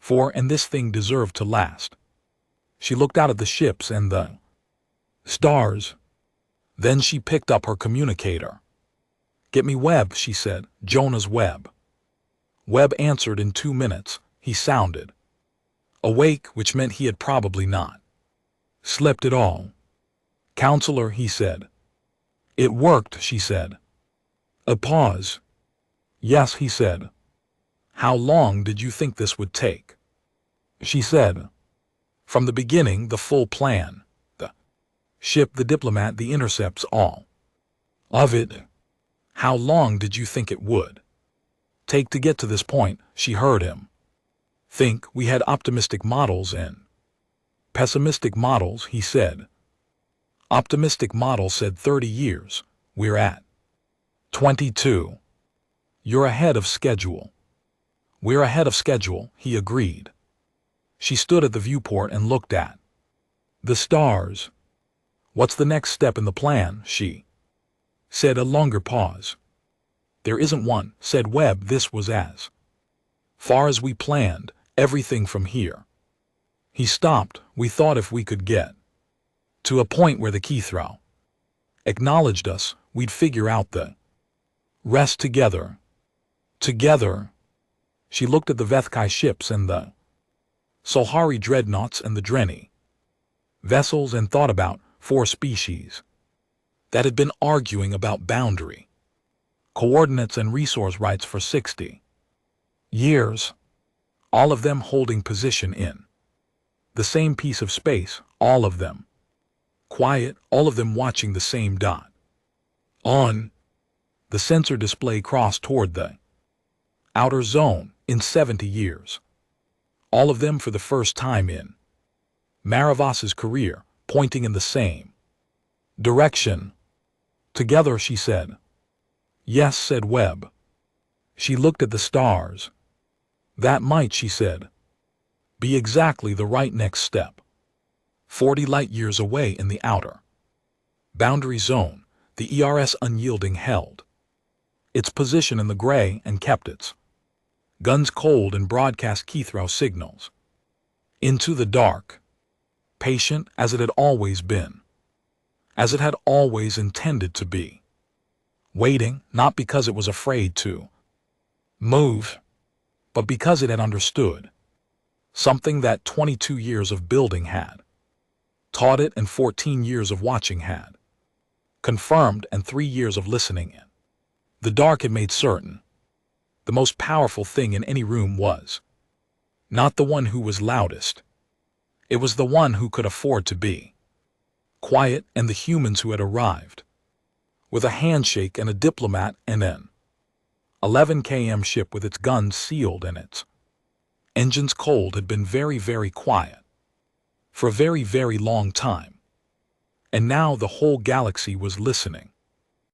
for, and this thing deserved to last. She looked out at the ships and the stars. Then she picked up her communicator. "Get me Webb," she said. "Jonah's Webb." Webb answered in 2 minutes. He sounded awake, which meant he had probably not slept at all. "Counselor," he said. "It worked," she said. A pause. "Yes," he said. "How long did you think this would take?" She said, "From the beginning, the full plan. The ship, the diplomat, the intercepts, all of it. How long did you think it would take to get to this point?" She heard him think. "We had optimistic models and pessimistic models," he said. "Optimistic model said 30 years. We're at 22. You're ahead of schedule." "We're ahead of schedule," he agreed. She stood at the viewport and looked at the stars. "What's the next step in the plan?" she said. A longer pause. "There isn't one," said Webb. "This was as far as we planned, everything from here." He stopped. "We thought if we could get to a point where the Kethro acknowledged us, we'd figure out the rest together." Together. She looked at the Vethkai ships and the Solhari dreadnoughts and the Drenni vessels and thought about 4 species that had been arguing about boundary, coordinates and resource rights for 60 years, all of them holding position in the same piece of space, all of them quiet, all of them watching the same dot. On the sensor display crossed toward the outer zone in 70 years. All of them for the first time in Maravas's career, pointing in the same direction. "Together," she said. "Yes," said Webb. She looked at the stars. "That might," she said, "be exactly the right next step." 40 light-years away in the outer boundary zone, the ERS unyielding held its position in the gray and kept its guns cold and broadcast Kethro signals into the dark. patient as it had always been, as it had always intended to be, waiting not because it was afraid to move, but because it had understood something that 22 years of building had taught it and 14 years of watching had confirmed and 3 years of listening in. The dark had made certain the most powerful thing in any room was not the one who was loudest. It was the one who could afford to be quiet, and the humans who had arrived with a handshake and a diplomat and an 11 km ship with its guns sealed and its engines cold had been very, very quiet for a very, very long time. And now the whole galaxy was listening